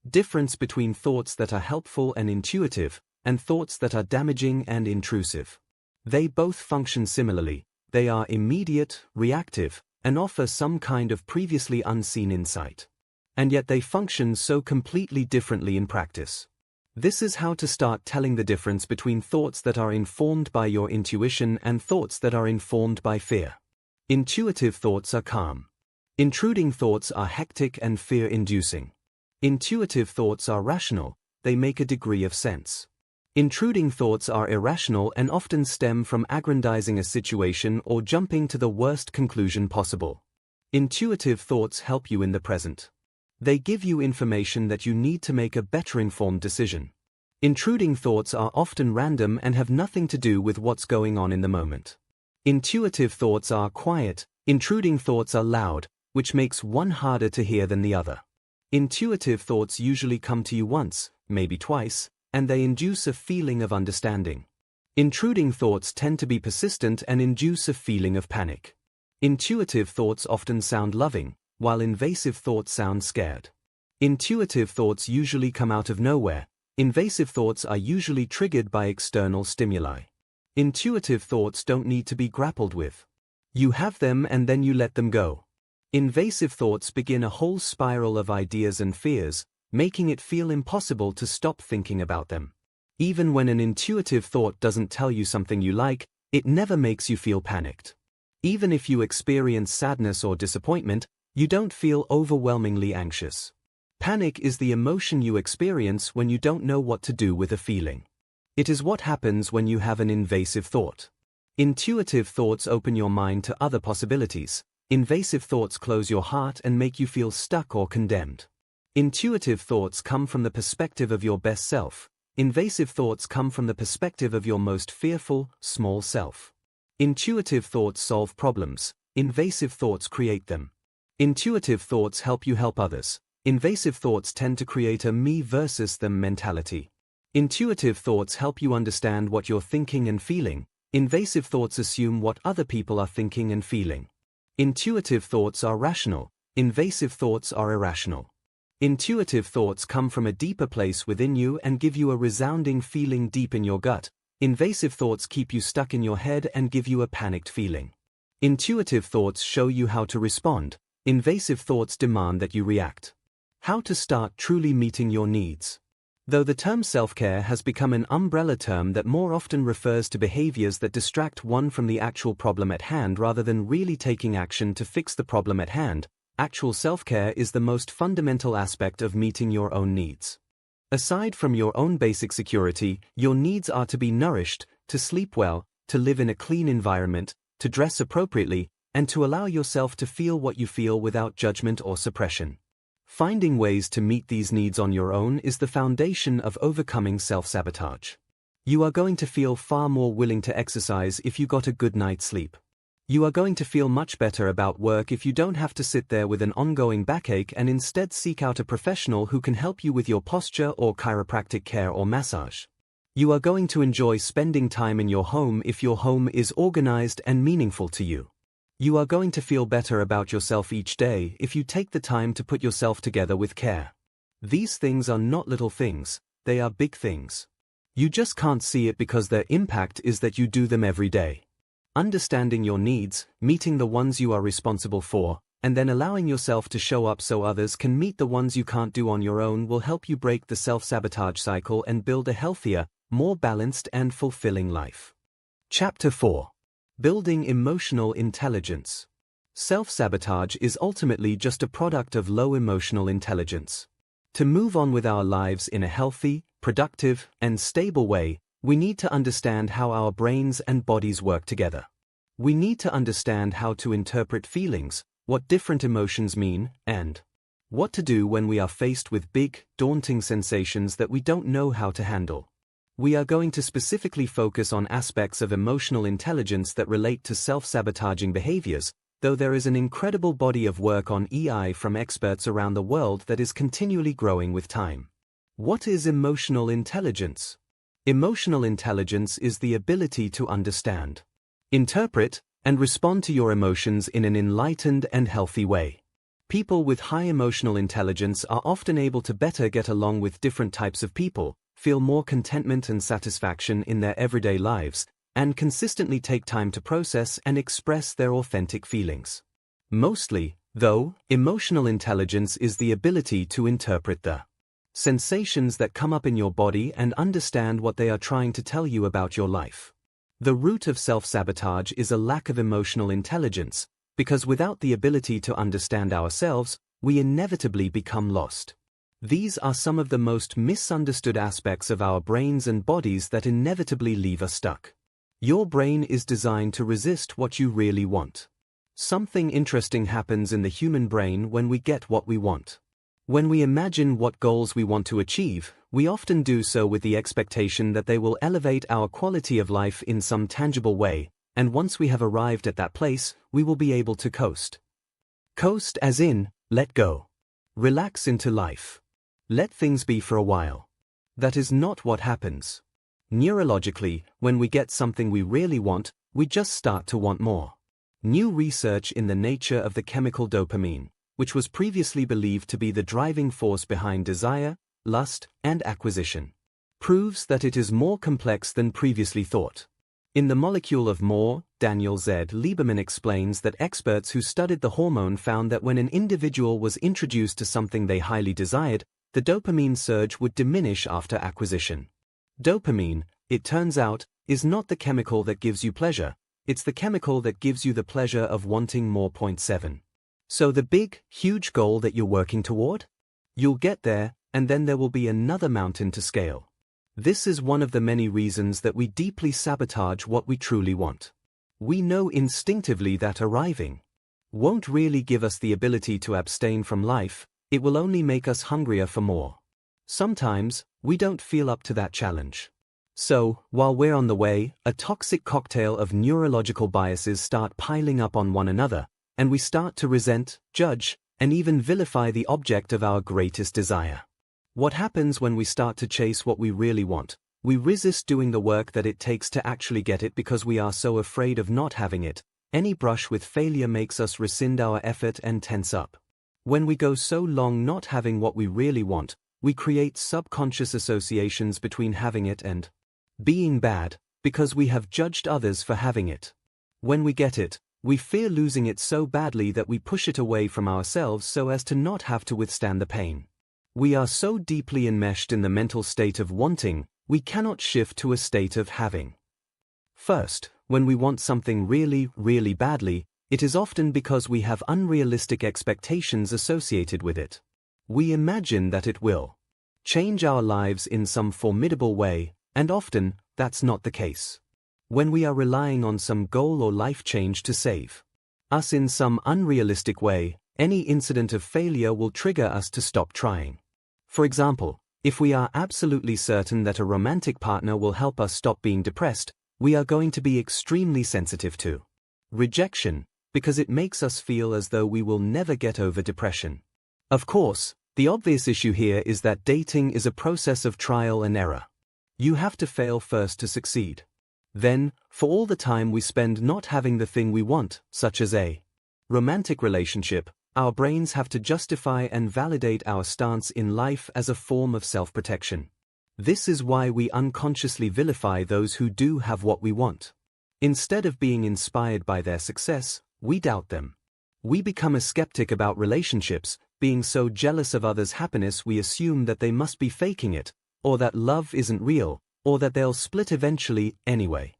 difference between thoughts that are helpful and intuitive, and thoughts that are damaging and intrusive. They both function similarly. They are immediate, reactive, and offer some kind of previously unseen insight. And yet they function so completely differently in practice. This is how to start telling the difference between thoughts that are informed by your intuition and thoughts that are informed by fear. Intuitive thoughts are calm. Intruding thoughts are hectic and fear-inducing. Intuitive thoughts are rational, they make a degree of sense. Intruding thoughts are irrational and often stem from aggrandizing a situation or jumping to the worst conclusion possible. Intuitive thoughts help you in the present. They give you information that you need to make a better informed decision. Intruding thoughts are often random and have nothing to do with what's going on in the moment. Intuitive thoughts are quiet, intruding thoughts are loud, which makes one harder to hear than the other. Intuitive thoughts usually come to you once, maybe twice, and they induce a feeling of understanding. Intruding thoughts tend to be persistent and induce a feeling of panic. Intuitive thoughts often sound loving, while invasive thoughts sound scared. Intuitive thoughts usually come out of nowhere. Invasive thoughts are usually triggered by external stimuli. Intuitive thoughts don't need to be grappled with. You have them and then you let them go. Invasive thoughts begin a whole spiral of ideas and fears, making it feel impossible to stop thinking about them. Even when an intuitive thought doesn't tell you something you like, it never makes you feel panicked. Even if you experience sadness or disappointment, you don't feel overwhelmingly anxious. Panic is the emotion you experience when you don't know what to do with a feeling. It is what happens when you have an invasive thought. Intuitive thoughts open your mind to other possibilities. Invasive thoughts close your heart and make you feel stuck or condemned. Intuitive thoughts come from the perspective of your best self. Invasive thoughts come from the perspective of your most fearful, small self. Intuitive thoughts solve problems. Invasive thoughts create them. Intuitive thoughts help you help others. Invasive thoughts tend to create a me versus them mentality. Intuitive thoughts help you understand what you're thinking and feeling. Invasive thoughts assume what other people are thinking and feeling. Intuitive thoughts are rational. Invasive thoughts are irrational. Intuitive thoughts come from a deeper place within you and give you a resounding feeling deep in your gut. Invasive thoughts keep you stuck in your head and give you a panicked feeling. Intuitive thoughts show you how to respond. Invasive thoughts demand that you react. How to start truly meeting your needs. Though the term self-care has become an umbrella term that more often refers to behaviors that distract one from the actual problem at hand rather than really taking action to fix the problem at hand, actual self-care is the most fundamental aspect of meeting your own needs. Aside from your own basic security, your needs are to be nourished, to sleep well, to live in a clean environment, to dress appropriately, and to allow yourself to feel what you feel without judgment or suppression. Finding ways to meet these needs on your own is the foundation of overcoming self-sabotage. You are going to feel far more willing to exercise if you got a good night's sleep. You are going to feel much better about work if you don't have to sit there with an ongoing backache and instead seek out a professional who can help you with your posture or chiropractic care or massage. You are going to enjoy spending time in your home if your home is organized and meaningful to you. You are going to feel better about yourself each day if you take the time to put yourself together with care. These things are not little things, they are big things. You just can't see it because their impact is that you do them every day. Understanding your needs, meeting the ones you are responsible for, and then allowing yourself to show up so others can meet the ones you can't do on your own will help you break the self-sabotage cycle and build a healthier, more balanced and fulfilling life. Chapter 4. Building Emotional Intelligence. Self-sabotage is ultimately just a product of low emotional intelligence. To move on with our lives in a healthy, productive, and stable way, we need to understand how our brains and bodies work together. We need to understand how to interpret feelings, what different emotions mean, and what to do when we are faced with big, daunting sensations that we don't know how to handle. We are going to specifically focus on aspects of emotional intelligence that relate to self-sabotaging behaviors, though there is an incredible body of work on EI from experts around the world that is continually growing with time. What is emotional intelligence? Emotional intelligence is the ability to understand, interpret, and respond to your emotions in an enlightened and healthy way. People with high emotional intelligence are often able to better get along with different types of people, feel more contentment and satisfaction in their everyday lives, and consistently take time to process and express their authentic feelings. Mostly, though, emotional intelligence is the ability to interpret the sensations that come up in your body and understand what they are trying to tell you about your life. The root of self-sabotage is a lack of emotional intelligence, because without the ability to understand ourselves, we inevitably become lost. These are some of the most misunderstood aspects of our brains and bodies that inevitably leave us stuck. Your brain is designed to resist what you really want. Something interesting happens in the human brain when we get what we want. When we imagine what goals we want to achieve, we often do so with the expectation that they will elevate our quality of life in some tangible way, and once we have arrived at that place, we will be able to coast. Coast as in, let go. Relax into life. Let things be for a while. That is not what happens. Neurologically, when we get something we really want, we just start to want more. New research in the nature of the chemical dopamine, which was previously believed to be the driving force behind desire, lust, and acquisition, proves that it is more complex than previously thought. In The Molecule of More, Daniel Z. Lieberman explains that experts who studied the hormone found that when an individual was introduced to something they highly desired, the dopamine surge would diminish after acquisition. Dopamine, it turns out, is not the chemical that gives you pleasure, it's the chemical that gives you the pleasure of wanting more. 7. So the big, huge goal that you're working toward? You'll get there, and then there will be another mountain to scale. This is one of the many reasons that we deeply sabotage what we truly want. We know instinctively that arriving won't really give us the ability to abstain from life, it will only make us hungrier for more. Sometimes, we don't feel up to that challenge. So, while we're on the way, a toxic cocktail of neurological biases start piling up on one another, and we start to resent, judge, and even vilify the object of our greatest desire. What happens when we start to chase what we really want? We resist doing the work that it takes to actually get it because we are so afraid of not having it. Any brush with failure makes us rescind our effort and tense up. When we go so long not having what we really want, we create subconscious associations between having it and being bad, because we have judged others for having it. When we get it, we fear losing it so badly that we push it away from ourselves so as to not have to withstand the pain. We are so deeply enmeshed in the mental state of wanting, we cannot shift to a state of having. First, when we want something really, really badly, it is often because we have unrealistic expectations associated with it. We imagine that it will change our lives in some formidable way, and often, that's not the case. When we are relying on some goal or life change to save us in some unrealistic way, any incident of failure will trigger us to stop trying. For example, if we are absolutely certain that a romantic partner will help us stop being depressed, we are going to be extremely sensitive to rejection, because it makes us feel as though we will never get over depression. Of course, the obvious issue here is that dating is a process of trial and error. You have to fail first to succeed. Then, for all the time we spend not having the thing we want, such as a romantic relationship, our brains have to justify and validate our stance in life as a form of self-protection. This is why we unconsciously vilify those who do have what we want. Instead of being inspired by their success, we doubt them. We become a skeptic about relationships, being so jealous of others' happiness we assume that they must be faking it, or that love isn't real, or that they'll split eventually anyway.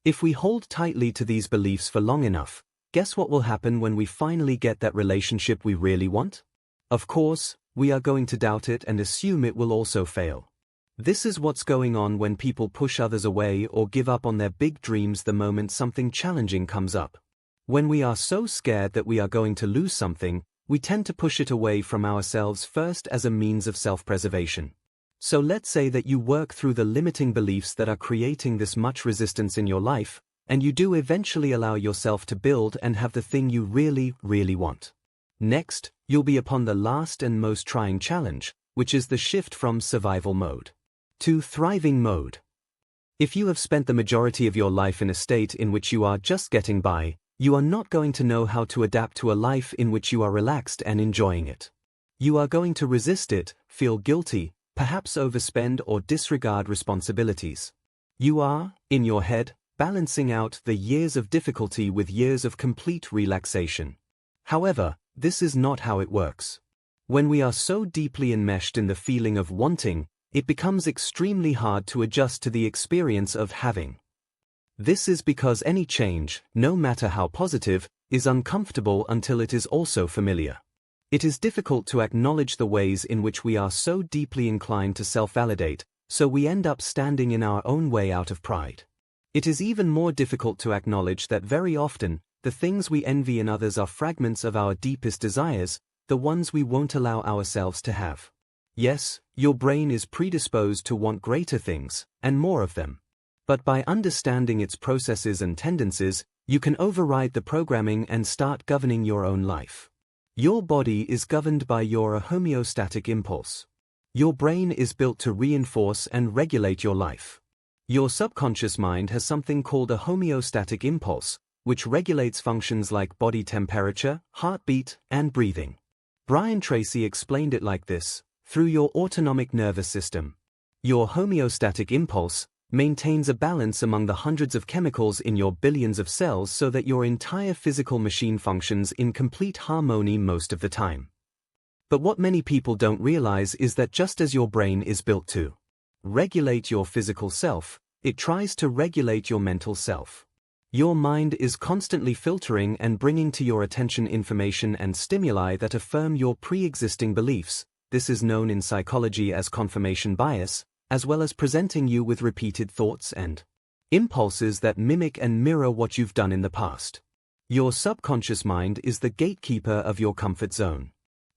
If we hold tightly to these beliefs for long enough, guess what will happen when we finally get that relationship we really want? Of course, we are going to doubt it and assume it will also fail. This is what's going on when people push others away or give up on their big dreams the moment something challenging comes up. When we are so scared that we are going to lose something, we tend to push it away from ourselves first as a means of self-preservation. So let's say that you work through the limiting beliefs that are creating this much resistance in your life, and you do eventually allow yourself to build and have the thing you really, really want. Next, you'll be upon the last and most trying challenge, which is the shift from survival mode to thriving mode. If you have spent the majority of your life in a state in which you are just getting by, you are not going to know how to adapt to a life in which you are relaxed and enjoying it. You are going to resist it, feel guilty, perhaps overspend or disregard responsibilities. You are, in your head, balancing out the years of difficulty with years of complete relaxation. However, this is not how it works. When we are so deeply enmeshed in the feeling of wanting, it becomes extremely hard to adjust to the experience of having. This is because any change, no matter how positive, is uncomfortable until it is also familiar. It is difficult to acknowledge the ways in which we are so deeply inclined to self-validate, so we end up standing in our own way out of pride. It is even more difficult to acknowledge that very often, the things we envy in others are fragments of our deepest desires, the ones we won't allow ourselves to have. Yes, your brain is predisposed to want greater things, and more of them. But by understanding its processes and tendencies, you can override the programming and start governing your own life. Your body is governed by your homeostatic impulse. Your brain is built to reinforce and regulate your life. Your subconscious mind has something called a homeostatic impulse, which regulates functions like body temperature, heartbeat, and breathing. Brian Tracy explained it like this: through your autonomic nervous system, your homeostatic impulse maintains a balance among the hundreds of chemicals in your billions of cells so that your entire physical machine functions in complete harmony most of the time. But what many people don't realize is that just as your brain is built to regulate your physical self, it tries to regulate your mental self. Your mind is constantly filtering and bringing to your attention information and stimuli that affirm your pre-existing beliefs. This is known in psychology as confirmation bias, as well as presenting you with repeated thoughts and impulses that mimic and mirror what you've done in the past. Your subconscious mind is the gatekeeper of your comfort zone.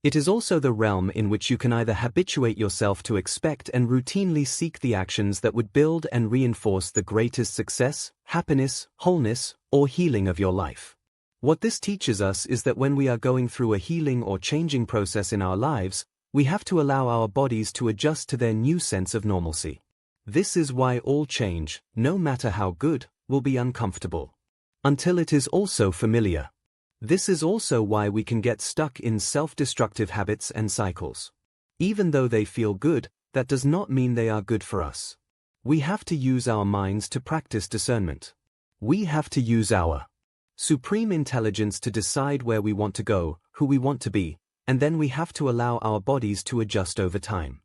It is also the realm in which you can either habituate yourself to expect and routinely seek the actions that would build and reinforce the greatest success, happiness, wholeness, or healing of your life. What this teaches us is that when we are going through a healing or changing process in our lives, we have to allow our bodies to adjust to their new sense of normalcy. This is why all change, no matter how good, will be uncomfortable. Until it is also familiar. This is also why we can get stuck in self-destructive habits and cycles. Even though they feel good, that does not mean they are good for us. We have to use our minds to practice discernment. We have to use our supreme intelligence to decide where we want to go, who we want to be, and then we have to allow our bodies to adjust over time.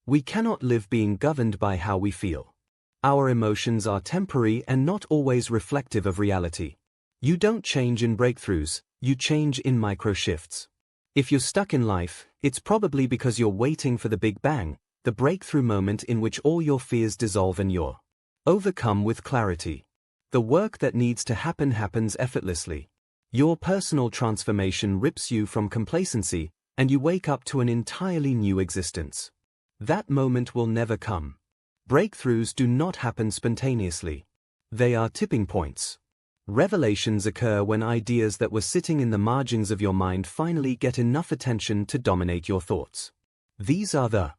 We cannot live being governed by how we feel. Our emotions are temporary and not always reflective of reality. You don't change in breakthroughs, you change in micro-shifts. If you're stuck in life, it's probably because you're waiting for the big bang, the breakthrough moment in which all your fears dissolve and you're overcome with clarity. The work that needs to happen happens effortlessly. Your personal transformation rips you from complacency, and you wake up to an entirely new existence. That moment will never come. Breakthroughs do not happen spontaneously. They are tipping points. Revelations occur when ideas that were sitting in the margins of your mind finally get enough attention to dominate your thoughts. These are the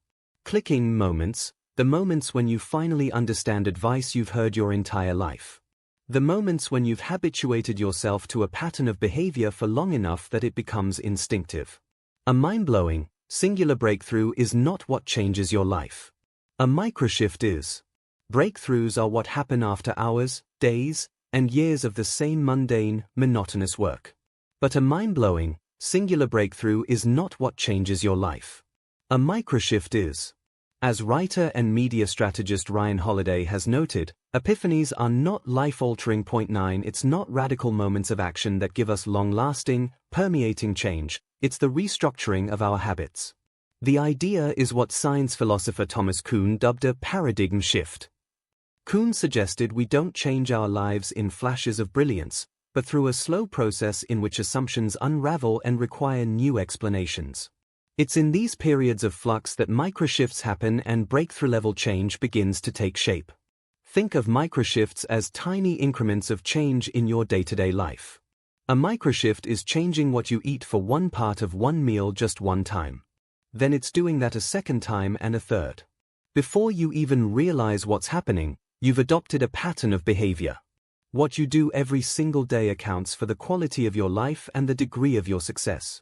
clicking moments, the moments when you finally understand advice you've heard your entire life. The moments when you've habituated yourself to a pattern of behavior for long enough that it becomes instinctive. A mind-blowing, singular breakthrough is not what changes your life. A microshift is. Breakthroughs are what happen after hours, days, and years of the same mundane, monotonous work. But a mind-blowing, singular breakthrough is not what changes your life. A microshift is. As writer and media strategist Ryan Holiday has noted, epiphanies are not life-altering. 9. It's not radical moments of action that give us long-lasting, permeating change, it's the restructuring of our habits. The idea is what science philosopher Thomas Kuhn dubbed a paradigm shift. Kuhn suggested we don't change our lives in flashes of brilliance, but through a slow process in which assumptions unravel and require new explanations. It's in these periods of flux that microshifts happen and breakthrough-level change begins to take shape. Think of microshifts as tiny increments of change in your day-to-day life. A microshift is changing what you eat for one part of one meal just one time. Then it's doing that a second time and a third. Before you even realize what's happening, you've adopted a pattern of behavior. What you do every single day accounts for the quality of your life and the degree of your success.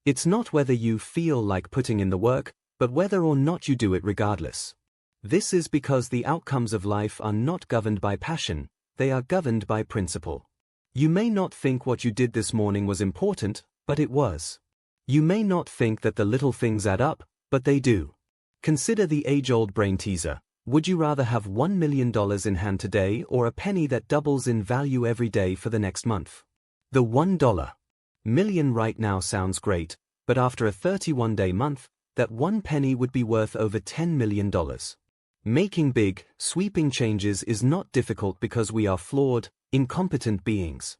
It's not whether you feel like putting in the work, but whether or not you do it regardless. This is because the outcomes of life are not governed by passion, they are governed by principle. You may not think what you did this morning was important, but it was. You may not think that the little things add up, but they do. Consider the age-old brain teaser. Would you rather have $1 million in hand today or a penny that doubles in value every day for the next month? The $1 million right now sounds great, but after a 31-day month, that one penny would be worth over $10 million. Making big, sweeping changes is not difficult because we are flawed, incompetent beings.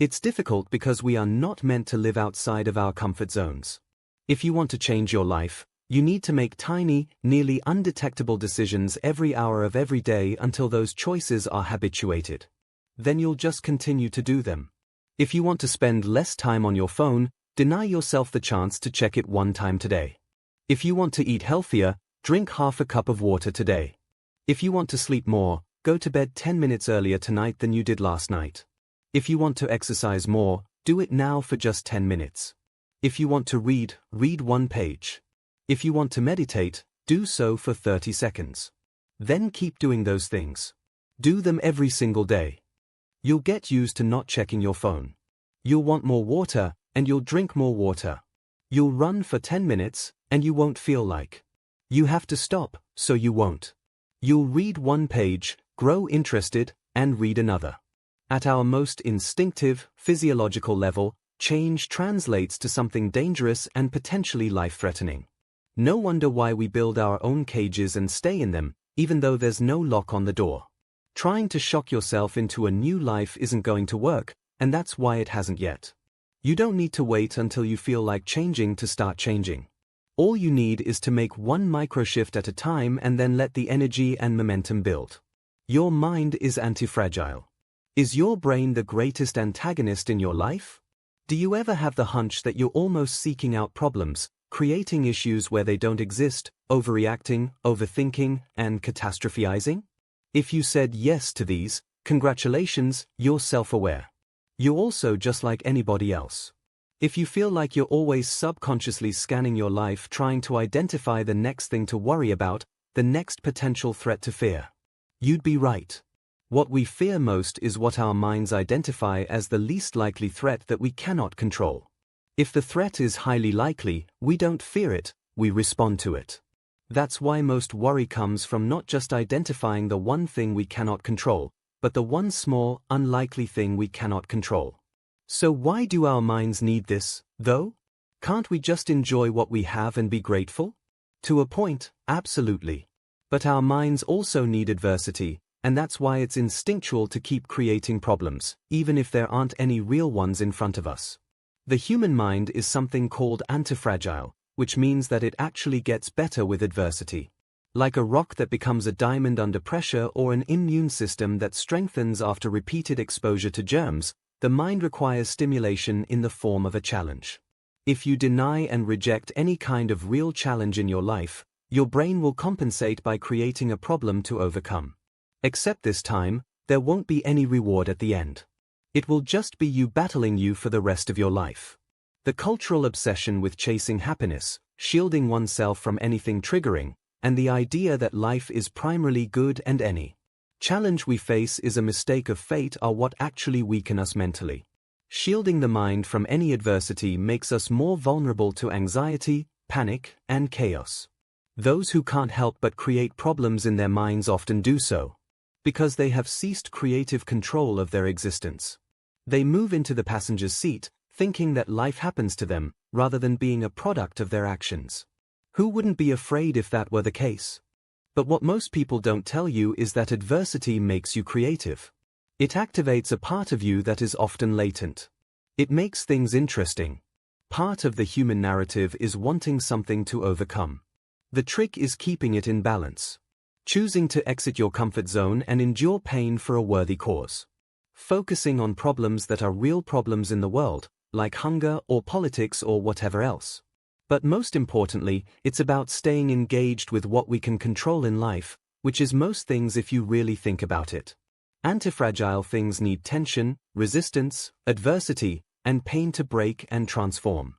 It's difficult because we are not meant to live outside of our comfort zones. If you want to change your life, you need to make tiny, nearly undetectable decisions every hour of every day until those choices are habituated. Then you'll just continue to do them. If you want to spend less time on your phone, deny yourself the chance to check it one time today. If you want to eat healthier, drink half a cup of water today. If you want to sleep more, go to bed 10 minutes earlier tonight than you did last night. If you want to exercise more, do it now for just 10 minutes. If you want to read, read one page. If you want to meditate, do so for 30 seconds. Then keep doing those things. Do them every single day. You'll get used to not checking your phone. You'll want more water, and you'll drink more water. You'll run for 10 minutes, and you won't feel like you have to stop, so you won't. You'll read one page, grow interested, and read another. At our most instinctive, physiological level, change translates to something dangerous and potentially life-threatening. No wonder why we build our own cages and stay in them, even though there's no lock on the door. Trying to shock yourself into a new life isn't going to work, and that's why it hasn't yet. You don't need to wait until you feel like changing to start changing. All you need is to make one micro-shift at a time and then let the energy and momentum build. Your mind is anti-fragile. Is your brain the greatest antagonist in your life? Do you ever have the hunch that you're almost seeking out problems, creating issues where they don't exist, overreacting, overthinking, and catastrophizing? If you said yes to these, congratulations, you're self-aware. You're also just like anybody else. If you feel like you're always subconsciously scanning your life trying to identify the next thing to worry about, the next potential threat to fear, you'd be right. What we fear most is what our minds identify as the least likely threat that we cannot control. If the threat is highly likely, we don't fear it, we respond to it. That's why most worry comes from not just identifying the one thing we cannot control, but the one small, unlikely thing we cannot control. So why do our minds need this, though? Can't we just enjoy what we have and be grateful? To a point, absolutely. But our minds also need adversity, and that's why it's instinctual to keep creating problems, even if there aren't any real ones in front of us. The human mind is something called antifragile, which means that it actually gets better with adversity. Like a rock that becomes a diamond under pressure or an immune system that strengthens after repeated exposure to germs, the mind requires stimulation in the form of a challenge. If you deny and reject any kind of real challenge in your life, your brain will compensate by creating a problem to overcome. Except this time, there won't be any reward at the end. It will just be you battling you for the rest of your life. The cultural obsession with chasing happiness, shielding oneself from anything triggering, and the idea that life is primarily good and any challenge we face is a mistake of fate are what actually weaken us mentally. Shielding the mind from any adversity makes us more vulnerable to anxiety, panic, and chaos. Those who can't help but create problems in their minds often do so because they have ceased creative control of their existence. They move into the passenger's seat, thinking that life happens to them, rather than being a product of their actions. Who wouldn't be afraid if that were the case? But what most people don't tell you is that adversity makes you creative. It activates a part of you that is often latent. It makes things interesting. Part of the human narrative is wanting something to overcome. The trick is keeping it in balance. Choosing to exit your comfort zone and endure pain for a worthy cause. Focusing on problems that are real problems in the world, like hunger or politics or whatever else. But most importantly, it's about staying engaged with what we can control in life, which is most things if you really think about it. Antifragile things need tension, resistance, adversity, and pain to break and transform.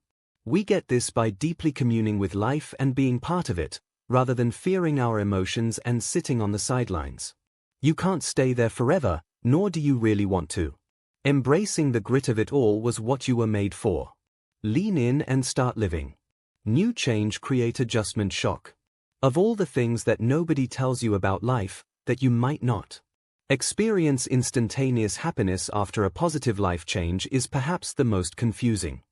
We get this by deeply communing with life and being part of it, rather than fearing our emotions and sitting on the sidelines. You can't stay there forever, nor do you really want to. Embracing the grit of it all was what you were made for. Lean in and start living. New change create adjustment shock. Of all the things that nobody tells you about life, that you might not experience instantaneous happiness after a positive life change is perhaps the most confusing.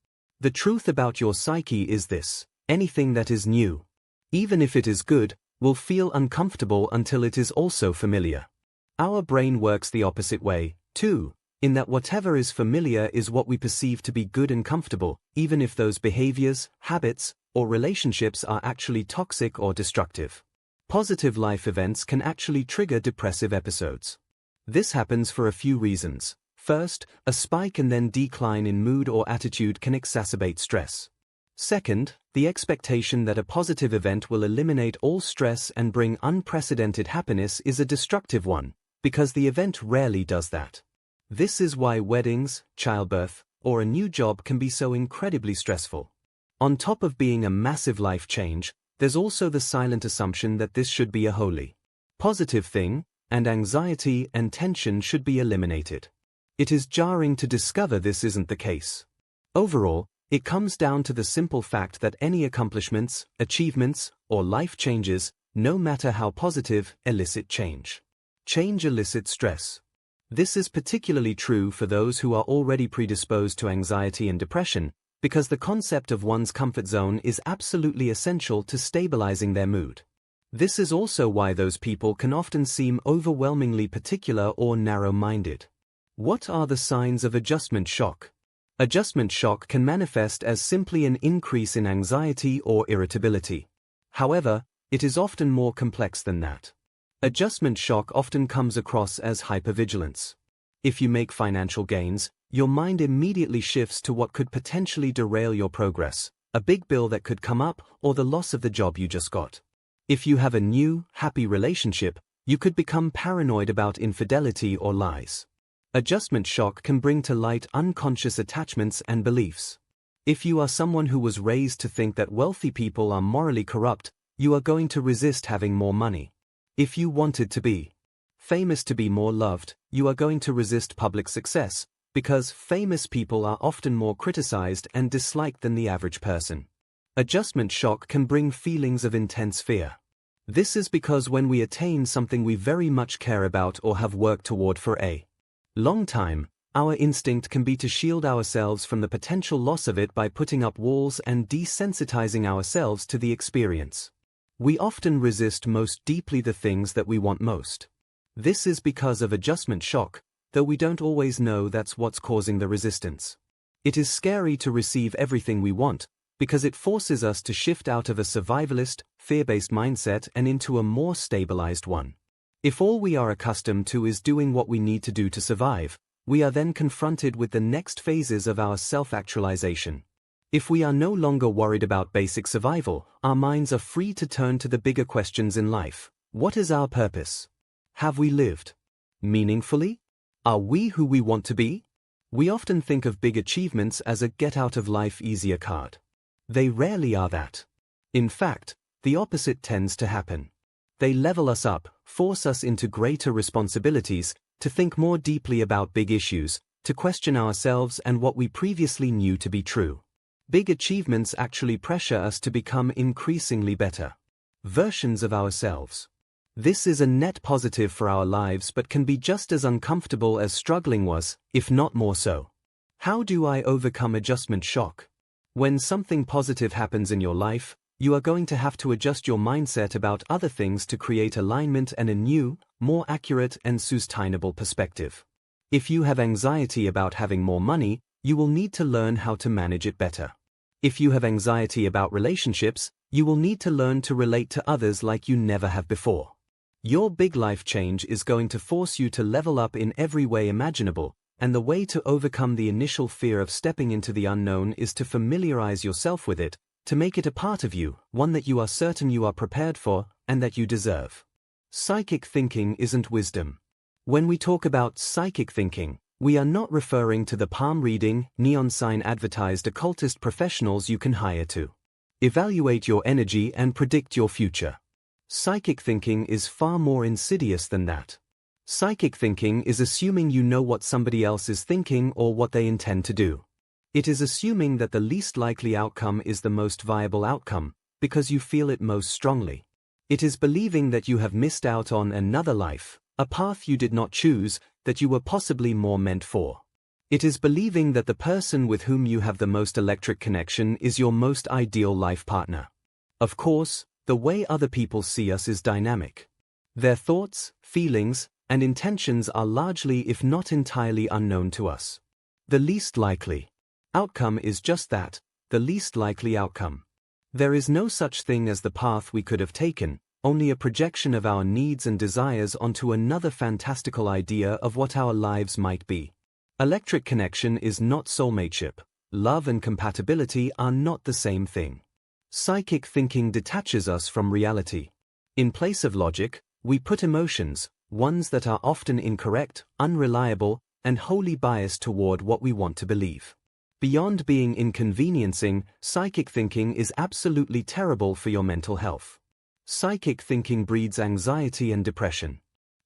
The truth about your psyche is this: anything that is new, even if it is good, will feel uncomfortable until it is also familiar. Our brain works the opposite way, too, in that whatever is familiar is what we perceive to be good and comfortable, even if those behaviors, habits, or relationships are actually toxic or destructive. Positive life events can actually trigger depressive episodes. This happens for a few reasons. First, a spike and then decline in mood or attitude can exacerbate stress. Second, the expectation that a positive event will eliminate all stress and bring unprecedented happiness is a destructive one, because the event rarely does that. This is why weddings, childbirth, or a new job can be so incredibly stressful. On top of being a massive life change, there's also the silent assumption that this should be a wholly positive thing, and anxiety and tension should be eliminated. It is jarring to discover this isn't the case. Overall, it comes down to the simple fact that any accomplishments, achievements, or life changes, no matter how positive, elicit change. Change elicits stress. This is particularly true for those who are already predisposed to anxiety and depression, because the concept of one's comfort zone is absolutely essential to stabilizing their mood. This is also why those people can often seem overwhelmingly particular or narrow-minded. What are the signs of adjustment shock? Adjustment shock can manifest as simply an increase in anxiety or irritability. However, it is often more complex than that. Adjustment shock often comes across as hypervigilance. If you make financial gains, your mind immediately shifts to what could potentially derail your progress, a big bill that could come up, or the loss of the job you just got. If you have a new, happy relationship, you could become paranoid about infidelity or lies. Adjustment shock can bring to light unconscious attachments and beliefs. If you are someone who was raised to think that wealthy people are morally corrupt, you are going to resist having more money. If you wanted to be famous to be more loved, you are going to resist public success, because famous people are often more criticized and disliked than the average person. Adjustment shock can bring feelings of intense fear. This is because when we attain something we very much care about or have worked toward for a long time, our instinct can be to shield ourselves from the potential loss of it by putting up walls and desensitizing ourselves to the experience. We often resist most deeply the things that we want most. This is because of adjustment shock, though we don't always know that's what's causing the resistance. It is scary to receive everything we want, because it forces us to shift out of a survivalist, fear-based mindset and into a more stabilized one. If all we are accustomed to is doing what we need to do to survive, we are then confronted with the next phases of our self-actualization. If we are no longer worried about basic survival, our minds are free to turn to the bigger questions in life. What is our purpose? Have we lived meaningfully? Are we who we want to be? We often think of big achievements as a get-out-of-life-easier card. They rarely are that. In fact, the opposite tends to happen. They level us up, force us into greater responsibilities, to think more deeply about big issues, to question ourselves and what we previously knew to be true. Big achievements actually pressure us to become increasingly better versions of ourselves. This is a net positive for our lives but can be just as uncomfortable as struggling was, if not more so. How do I overcome adjustment shock? When something positive happens in your life, you are going to have to adjust your mindset about other things to create alignment and a new, more accurate and sustainable perspective. If you have anxiety about having more money, you will need to learn how to manage it better. If you have anxiety about relationships, you will need to learn to relate to others like you never have before. Your big life change is going to force you to level up in every way imaginable, and the way to overcome the initial fear of stepping into the unknown is to familiarize yourself with it, to make it a part of you, one that you are certain you are prepared for, and that you deserve. Psychic thinking isn't wisdom. When we talk about psychic thinking, we are not referring to the palm reading, neon sign advertised occultist professionals you can hire to evaluate your energy and predict your future. Psychic thinking is far more insidious than that. Psychic thinking is assuming you know what somebody else is thinking or what they intend to do. It is assuming that the least likely outcome is the most viable outcome, because you feel it most strongly. It is believing that you have missed out on another life, a path you did not choose, that you were possibly more meant for. It is believing that the person with whom you have the most electric connection is your most ideal life partner. Of course, the way other people see us is dynamic. Their thoughts, feelings, and intentions are largely if not entirely unknown to us. The least likely outcome is just that, the least likely outcome. There is no such thing as the path we could have taken, only a projection of our needs and desires onto another fantastical idea of what our lives might be. Electric connection is not soulmateship. Love and compatibility are not the same thing. Psychic thinking detaches us from reality. In place of logic, we put emotions, ones that are often incorrect, unreliable, and wholly biased toward what we want to believe. Beyond being inconveniencing, psychic thinking is absolutely terrible for your mental health. Psychic thinking breeds anxiety and depression.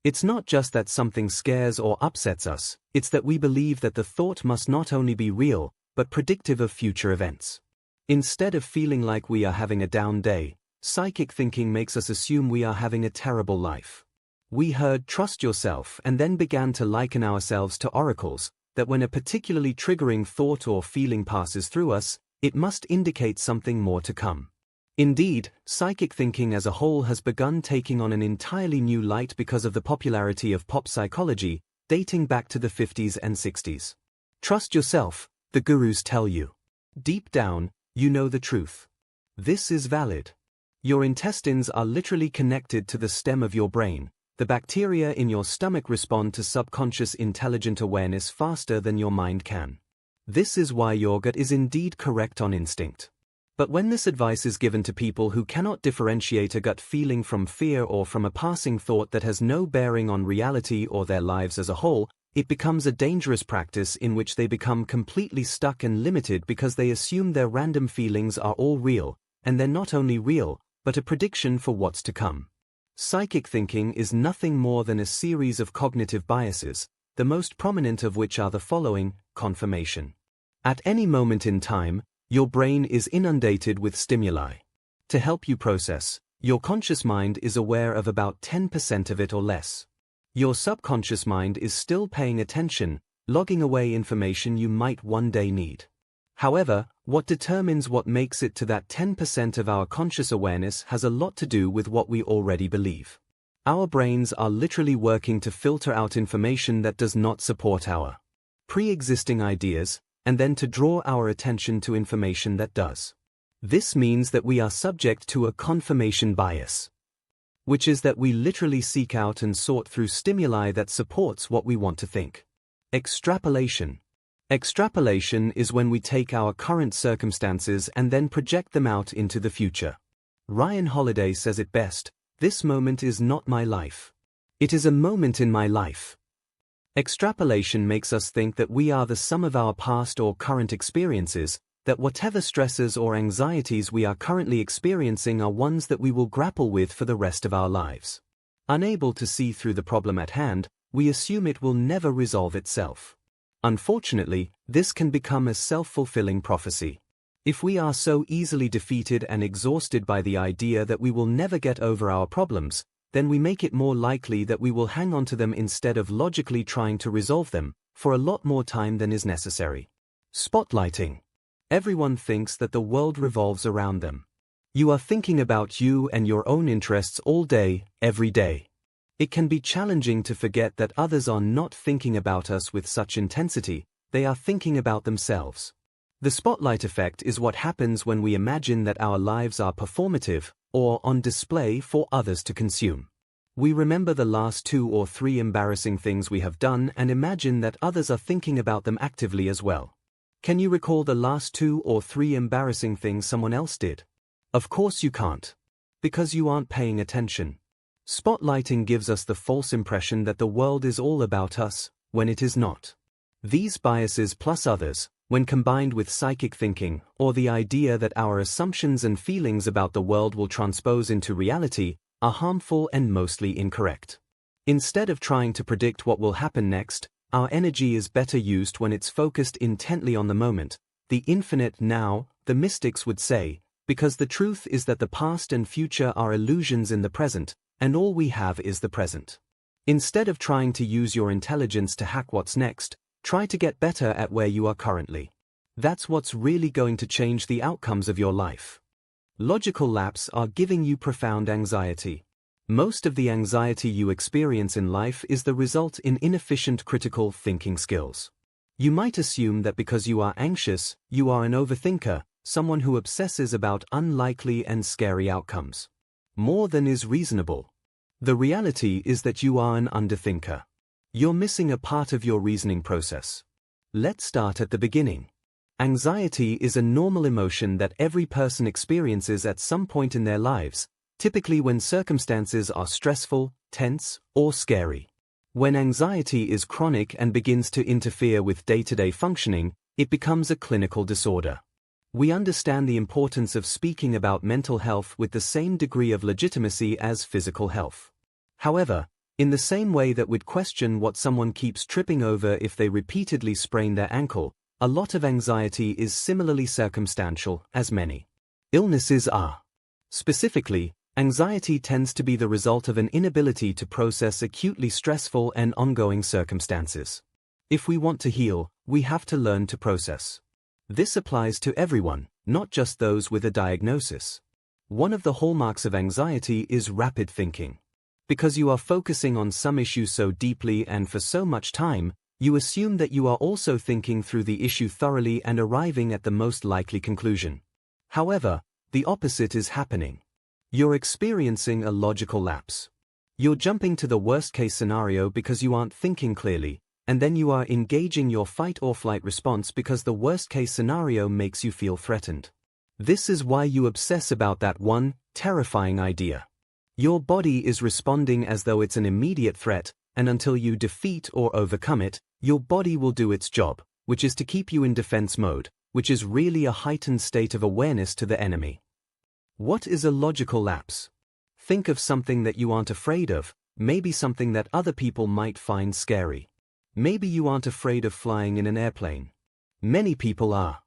It's not just that something scares or upsets us, it's that we believe that the thought must not only be real, but predictive of future events. Instead of feeling like we are having a down day, psychic thinking makes us assume we are having a terrible life. We heard "trust yourself" and then began to liken ourselves to oracles, that when a particularly triggering thought or feeling passes through us, it must indicate something more to come. Indeed, psychic thinking as a whole has begun taking on an entirely new light because of the popularity of pop psychology, dating back to the 50s and 60s. Trust yourself, the gurus tell you. Deep down, you know the truth. This is valid. Your intestines are literally connected to the stem of your brain. The bacteria in your stomach respond to subconscious intelligent awareness faster than your mind can. This is why your gut is indeed correct on instinct. But when this advice is given to people who cannot differentiate a gut feeling from fear or from a passing thought that has no bearing on reality or their lives as a whole, it becomes a dangerous practice in which they become completely stuck and limited because they assume their random feelings are all real, and they're not only real, but a prediction for what's to come. Psychic thinking is nothing more than a series of cognitive biases, the most prominent of which are the following: confirmation. At any moment in time, your brain is inundated with stimuli. To help you process, your conscious mind is aware of about 10% of it or less. Your subconscious mind is still paying attention, logging away information you might one day need. However, what determines what makes it to that 10% of our conscious awareness has a lot to do with what we already believe. Our brains are literally working to filter out information that does not support our pre-existing ideas, and then to draw our attention to information that does. This means that we are subject to a confirmation bias, which is that we literally seek out and sort through stimuli that supports what we want to think. Extrapolation. Extrapolation is when we take our current circumstances and then project them out into the future. Ryan Holiday says it best: "This moment is not my life. It is a moment in my life." Extrapolation makes us think that we are the sum of our past or current experiences, that whatever stresses or anxieties we are currently experiencing are ones that we will grapple with for the rest of our lives. Unable to see through the problem at hand, we assume it will never resolve itself. Unfortunately, this can become a self-fulfilling prophecy. If we are so easily defeated and exhausted by the idea that we will never get over our problems, then we make it more likely that we will hang on to them instead of logically trying to resolve them, for a lot more time than is necessary. Spotlighting. Everyone thinks that the world revolves around them. You are thinking about you and your own interests all day, every day. It can be challenging to forget that others are not thinking about us with such intensity, they are thinking about themselves. The spotlight effect is what happens when we imagine that our lives are performative, or on display for others to consume. We remember the last 2 or 3 embarrassing things we have done and imagine that others are thinking about them actively as well. Can you recall the last 2 or 3 embarrassing things someone else did? Of course you can't. Because you aren't paying attention. Spotlighting gives us the false impression that the world is all about us, when it is not. These biases plus others, when combined with psychic thinking, or the idea that our assumptions and feelings about the world will transpose into reality, are harmful and mostly incorrect. Instead of trying to predict what will happen next, our energy is better used when it's focused intently on the moment, the infinite now, the mystics would say, because the truth is that the past and future are illusions in the present, and all we have is the present. Instead of trying to use your intelligence to hack what's next, try to get better at where you are currently. That's what's really going to change the outcomes of your life. Logical lapse are giving you profound anxiety. Most of the anxiety you experience in life is the result in inefficient critical thinking skills. You might assume that because you are anxious, you are an overthinker, someone who obsesses about unlikely and scary outcomes. More than is reasonable. The reality is that you are an underthinker. You're missing a part of your reasoning process. Let's start at the beginning. Anxiety is a normal emotion that every person experiences at some point in their lives, typically when circumstances are stressful, tense, or scary. When anxiety is chronic and begins to interfere with day-to-day functioning, it becomes a clinical disorder. We understand the importance of speaking about mental health with the same degree of legitimacy as physical health. However, in the same way that we'd question what someone keeps tripping over if they repeatedly sprain their ankle, a lot of anxiety is similarly circumstantial, as many illnesses are. Specifically, anxiety tends to be the result of an inability to process acutely stressful and ongoing circumstances. If we want to heal, we have to learn to process. This applies to everyone, not just those with a diagnosis. One of the hallmarks of anxiety is rapid thinking. Because you are focusing on some issue so deeply and for so much time, you assume that you are also thinking through the issue thoroughly and arriving at the most likely conclusion. However, the opposite is happening. You're experiencing a logical lapse. You're jumping to the worst-case scenario because you aren't thinking clearly, and then you are engaging your fight-or-flight response because the worst-case scenario makes you feel threatened. This is why you obsess about that one terrifying idea. Your body is responding as though it's an immediate threat, and until you defeat or overcome it, your body will do its job, which is to keep you in defense mode, which is really a heightened state of awareness to the enemy. What is a logical lapse? Think of something that you aren't afraid of, maybe something that other people might find scary. Maybe you aren't afraid of flying in an airplane. Many people are.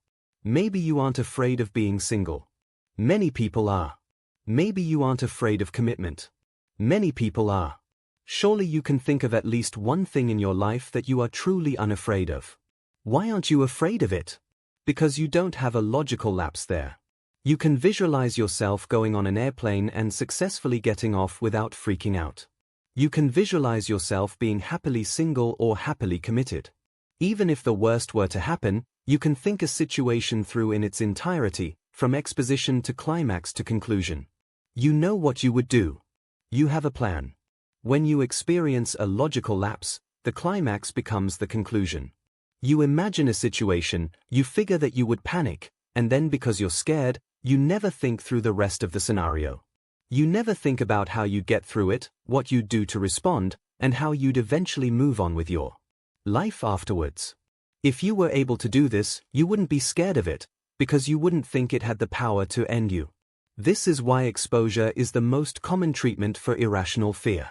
Maybe you aren't afraid of being single. Many people are. Maybe you aren't afraid of commitment. Many people are. Surely you can think of at least one thing in your life that you are truly unafraid of. Why aren't you afraid of it? Because you don't have a logical lapse there. You can visualize yourself going on an airplane and successfully getting off without freaking out. You can visualize yourself being happily single or happily committed. Even if the worst were to happen, you can think a situation through in its entirety, from exposition to climax to conclusion. You know what you would do. You have a plan. When you experience a logical lapse, the climax becomes the conclusion. You imagine a situation, you figure that you would panic, and then because you're scared, you never think through the rest of the scenario. You never think about how you'd get through it, what you'd do to respond, and how you'd eventually move on with your life afterwards. If you were able to do this, you wouldn't be scared of it, because you wouldn't think it had the power to end you. This is why exposure is the most common treatment for irrational fear.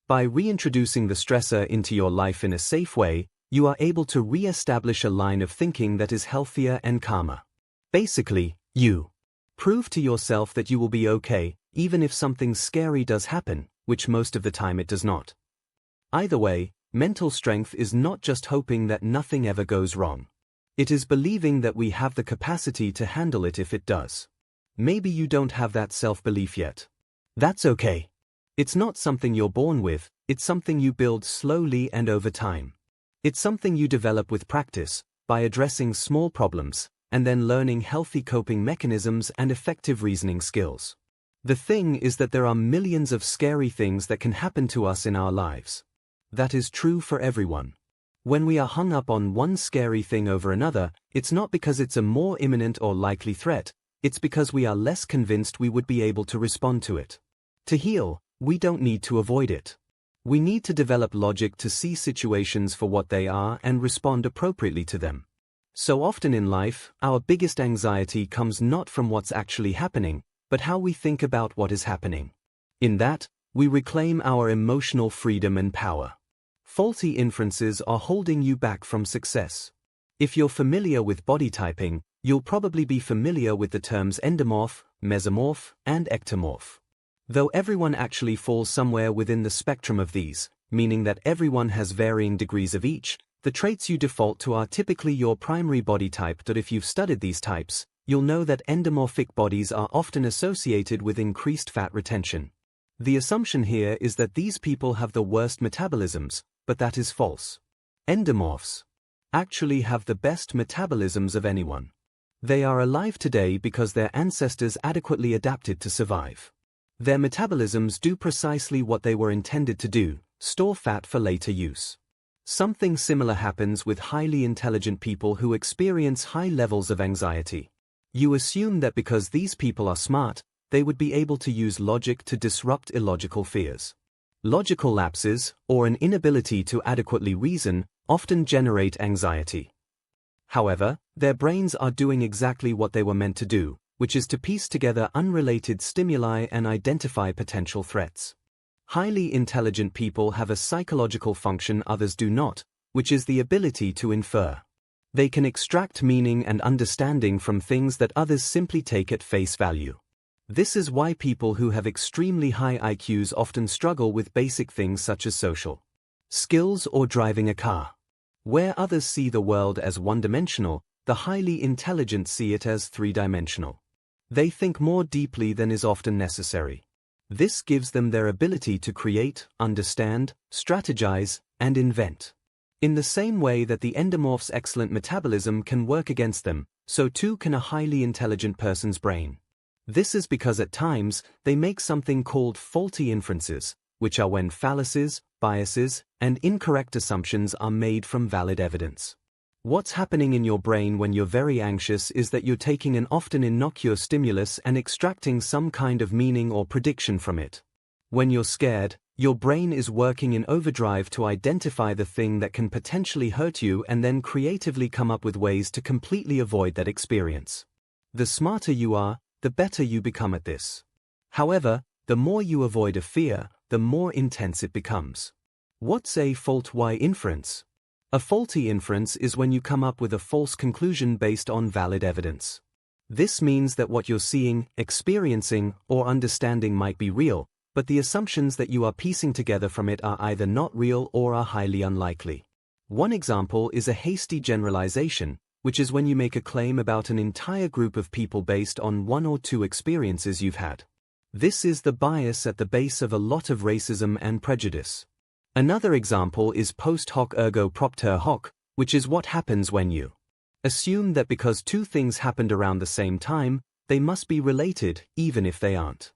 By reintroducing the stressor into your life in a safe way, you are able to re-establish a line of thinking that is healthier and calmer. Basically, you prove to yourself that you will be okay, even if something scary does happen, which most of the time it does not. Either way, mental strength is not just hoping that nothing ever goes wrong. It is believing that we have the capacity to handle it if it does. Maybe you don't have that self-belief yet. That's okay. It's not something you're born with, it's something you build slowly and over time. It's something you develop with practice, by addressing small problems, and then learning healthy coping mechanisms and effective reasoning skills. The thing is that there are millions of scary things that can happen to us in our lives. That is true for everyone. When we are hung up on one scary thing over another, it's not because it's a more imminent or likely threat, it's because we are less convinced we would be able to respond to it. To heal, we don't need to avoid it. We need to develop logic to see situations for what they are and respond appropriately to them. So often in life, our biggest anxiety comes not from what's actually happening, but how we think about what is happening. In that, we reclaim our emotional freedom and power. Faulty inferences are holding you back from success. If you're familiar with body typing, you'll probably be familiar with the terms endomorph, mesomorph, and ectomorph. Though everyone actually falls somewhere within the spectrum of these, meaning that everyone has varying degrees of each, the traits you default to are typically your primary body type. But if you've studied these types, you'll know that endomorphic bodies are often associated with increased fat retention. The assumption here is that these people have the worst metabolisms, but that is false. Endomorphs actually have the best metabolisms of anyone. They are alive today because their ancestors adequately adapted to survive. Their metabolisms do precisely what they were intended to do, store fat for later use. Something similar happens with highly intelligent people who experience high levels of anxiety. You assume that because these people are smart, they would be able to use logic to disrupt illogical fears. Logical lapses, or an inability to adequately reason, often generate anxiety. However, their brains are doing exactly what they were meant to do, which is to piece together unrelated stimuli and identify potential threats. Highly intelligent people have a psychological function others do not, which is the ability to infer. They can extract meaning and understanding from things that others simply take at face value. This is why people who have extremely high IQs often struggle with basic things such as social skills or driving a car. Where others see the world as one-dimensional, the highly intelligent see it as three-dimensional. They think more deeply than is often necessary. This gives them their ability to create, understand, strategize, and invent. In the same way that the endomorph's excellent metabolism can work against them, so too can a highly intelligent person's brain. This is because at times, they make something called faulty inferences, which are when fallacies, biases, and incorrect assumptions are made from valid evidence. What's happening in your brain when you're very anxious is that you're taking an often innocuous stimulus and extracting some kind of meaning or prediction from it. When you're scared, your brain is working in overdrive to identify the thing that can potentially hurt you and then creatively come up with ways to completely avoid that experience. The smarter you are, the better you become at this. However, the more you avoid a fear, the more intense it becomes. What's a fault-y inference? A faulty inference is when you come up with a false conclusion based on valid evidence. This means that what you're seeing, experiencing, or understanding might be real, but the assumptions that you are piecing together from it are either not real or are highly unlikely. One example is a hasty generalization, which is when you make a claim about an entire group of people based on one or two experiences you've had. This is the bias at the base of a lot of racism and prejudice. Another example is post hoc ergo propter hoc, which is what happens when you assume that because two things happened around the same time, they must be related, even if they aren't.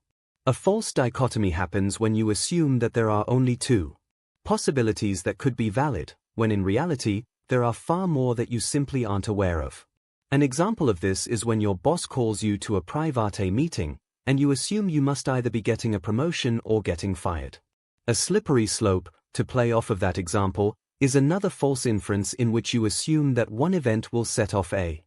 A false dichotomy happens when you assume that there are only two possibilities that could be valid, when in reality, there are far more that you simply aren't aware of. An example of this is when your boss calls you to a private meeting, and you assume you must either be getting a promotion or getting fired. A slippery slope, to play off of that example, is another false inference in which you assume that one event will set off a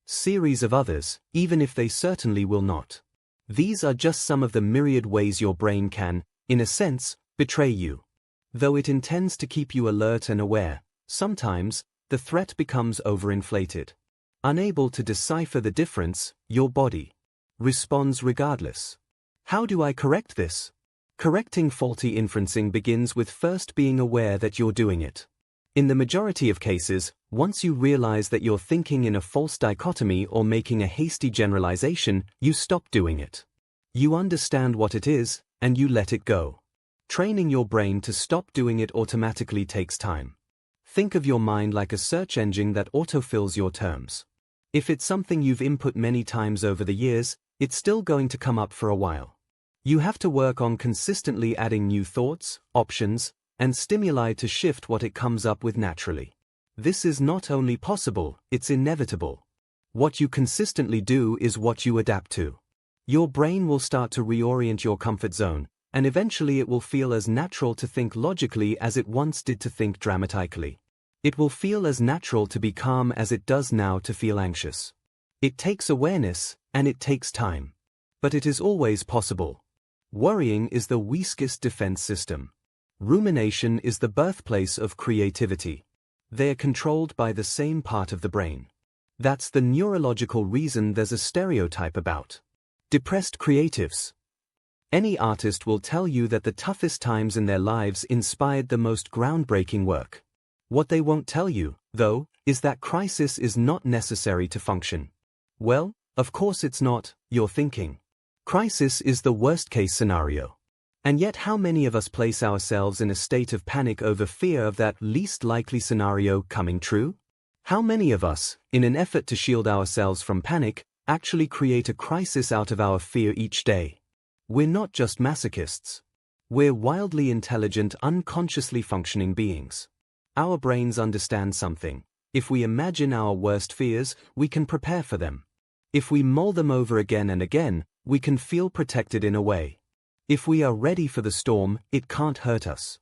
series of others, even if they certainly will not. These are just some of the myriad ways your brain can, in a sense, betray you. Though it intends to keep you alert and aware, sometimes, the threat becomes overinflated. Unable to decipher the difference, your body responds regardless. How do I correct this? Correcting faulty inferencing begins with first being aware that you're doing it. In the majority of cases, once you realize that you're thinking in a false dichotomy or making a hasty generalization, you stop doing it. You understand what it is, and you let it go. Training your brain to stop doing it automatically takes time. Think of your mind like a search engine that autofills your terms. If it's something you've input many times over the years, it's still going to come up for a while. You have to work on consistently adding new thoughts, options, and stimuli to shift what it comes up with naturally. This is not only possible, it's inevitable. What you consistently do is what you adapt to. Your brain will start to reorient your comfort zone, and eventually it will feel as natural to think logically as it once did to think dramatically. It will feel as natural to be calm as it does now to feel anxious. It takes awareness, and it takes time. But it is always possible. Worrying is the weakest defense system. Rumination is the birthplace of creativity. They are controlled by the same part of the brain. That's the neurological reason there's a stereotype about depressed creatives. Any artist will tell you that the toughest times in their lives inspired the most groundbreaking work. What they won't tell you, though, is that crisis is not necessary to function. Well, of course it's not, you're thinking. Crisis is the worst-case scenario. And yet how many of us place ourselves in a state of panic over fear of that least likely scenario coming true? How many of us, in an effort to shield ourselves from panic, actually create a crisis out of our fear each day? We're not just masochists. We're wildly intelligent, unconsciously functioning beings. Our brains understand something. If we imagine our worst fears, we can prepare for them. If we mull them over again and again, we can feel protected in a way. If we are ready for the storm, it can't hurt us.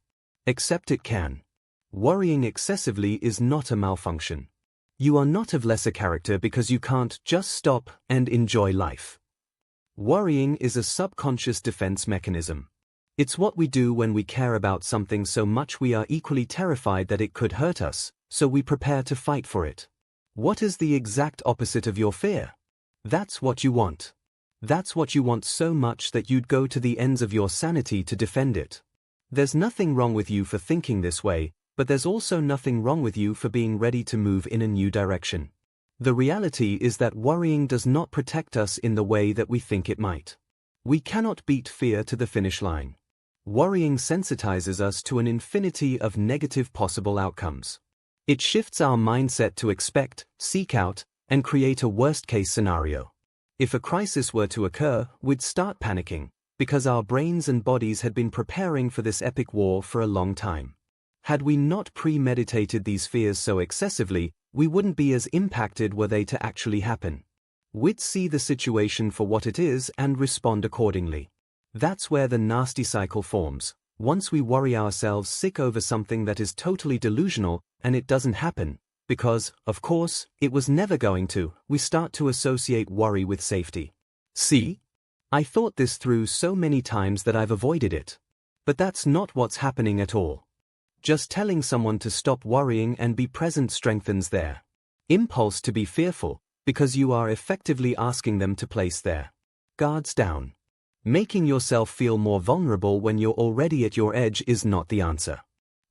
Except it can. Worrying excessively is not a malfunction. You are not of lesser character because you can't just stop and enjoy life. Worrying is a subconscious defense mechanism. It's what we do when we care about something so much we are equally terrified that it could hurt us, so we prepare to fight for it. What is the exact opposite of your fear? That's what you want. That's what you want so much that you'd go to the ends of your sanity to defend it. There's nothing wrong with you for thinking this way, but there's also nothing wrong with you for being ready to move in a new direction. The reality is that worrying does not protect us in the way that we think it might. We cannot beat fear to the finish line. Worrying sensitizes us to an infinity of negative possible outcomes. It shifts our mindset to expect, seek out, and create a worst-case scenario. If a crisis were to occur, we'd start panicking, because our brains and bodies had been preparing for this epic war for a long time. Had we not premeditated these fears so excessively, we wouldn't be as impacted were they to actually happen. We'd see the situation for what it is and respond accordingly. That's where the nasty cycle forms. Once we worry ourselves sick over something that is totally delusional and it doesn't happen, because, of course, it was never going to, we start to associate worry with safety. See? I thought this through so many times that I've avoided it. But that's not what's happening at all. Just telling someone to stop worrying and be present strengthens their impulse to be fearful, because you are effectively asking them to place their guards down. Making yourself feel more vulnerable when you're already at your edge is not the answer.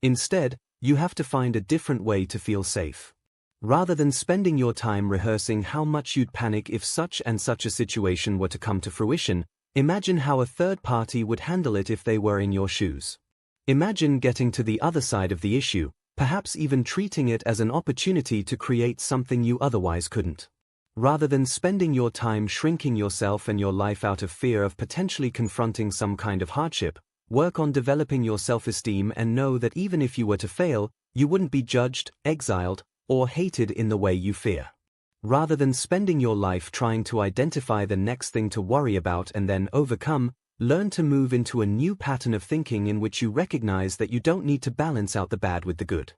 Instead, you have to find a different way to feel safe. Rather than spending your time rehearsing how much you'd panic if such and such a situation were to come to fruition, imagine how a third party would handle it if they were in your shoes. Imagine getting to the other side of the issue, perhaps even treating it as an opportunity to create something you otherwise couldn't. Rather than spending your time shrinking yourself and your life out of fear of potentially confronting some kind of hardship, work on developing your self-esteem and know that even if you were to fail, you wouldn't be judged, exiled, or hated in the way you fear. Rather than spending your life trying to identify the next thing to worry about and then overcome, learn to move into a new pattern of thinking in which you recognize that you don't need to balance out the bad with the good.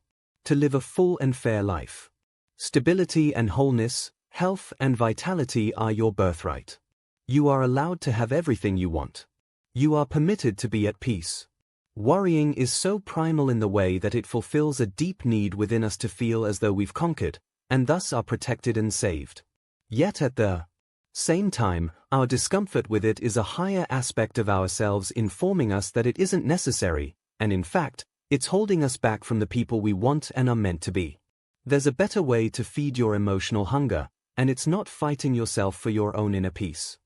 To live a full and fair life. Stability and wholeness, health and vitality are your birthright. You are allowed to have everything you want. You are permitted to be at peace. Worrying is so primal in the way that it fulfills a deep need within us to feel as though we've conquered, and thus are protected and saved. Yet at the same time, our discomfort with it is a higher aspect of ourselves informing us that it isn't necessary, and in fact, it's holding us back from the people we want and are meant to be. There's a better way to feed your emotional hunger, and it's not fighting yourself for your own inner peace.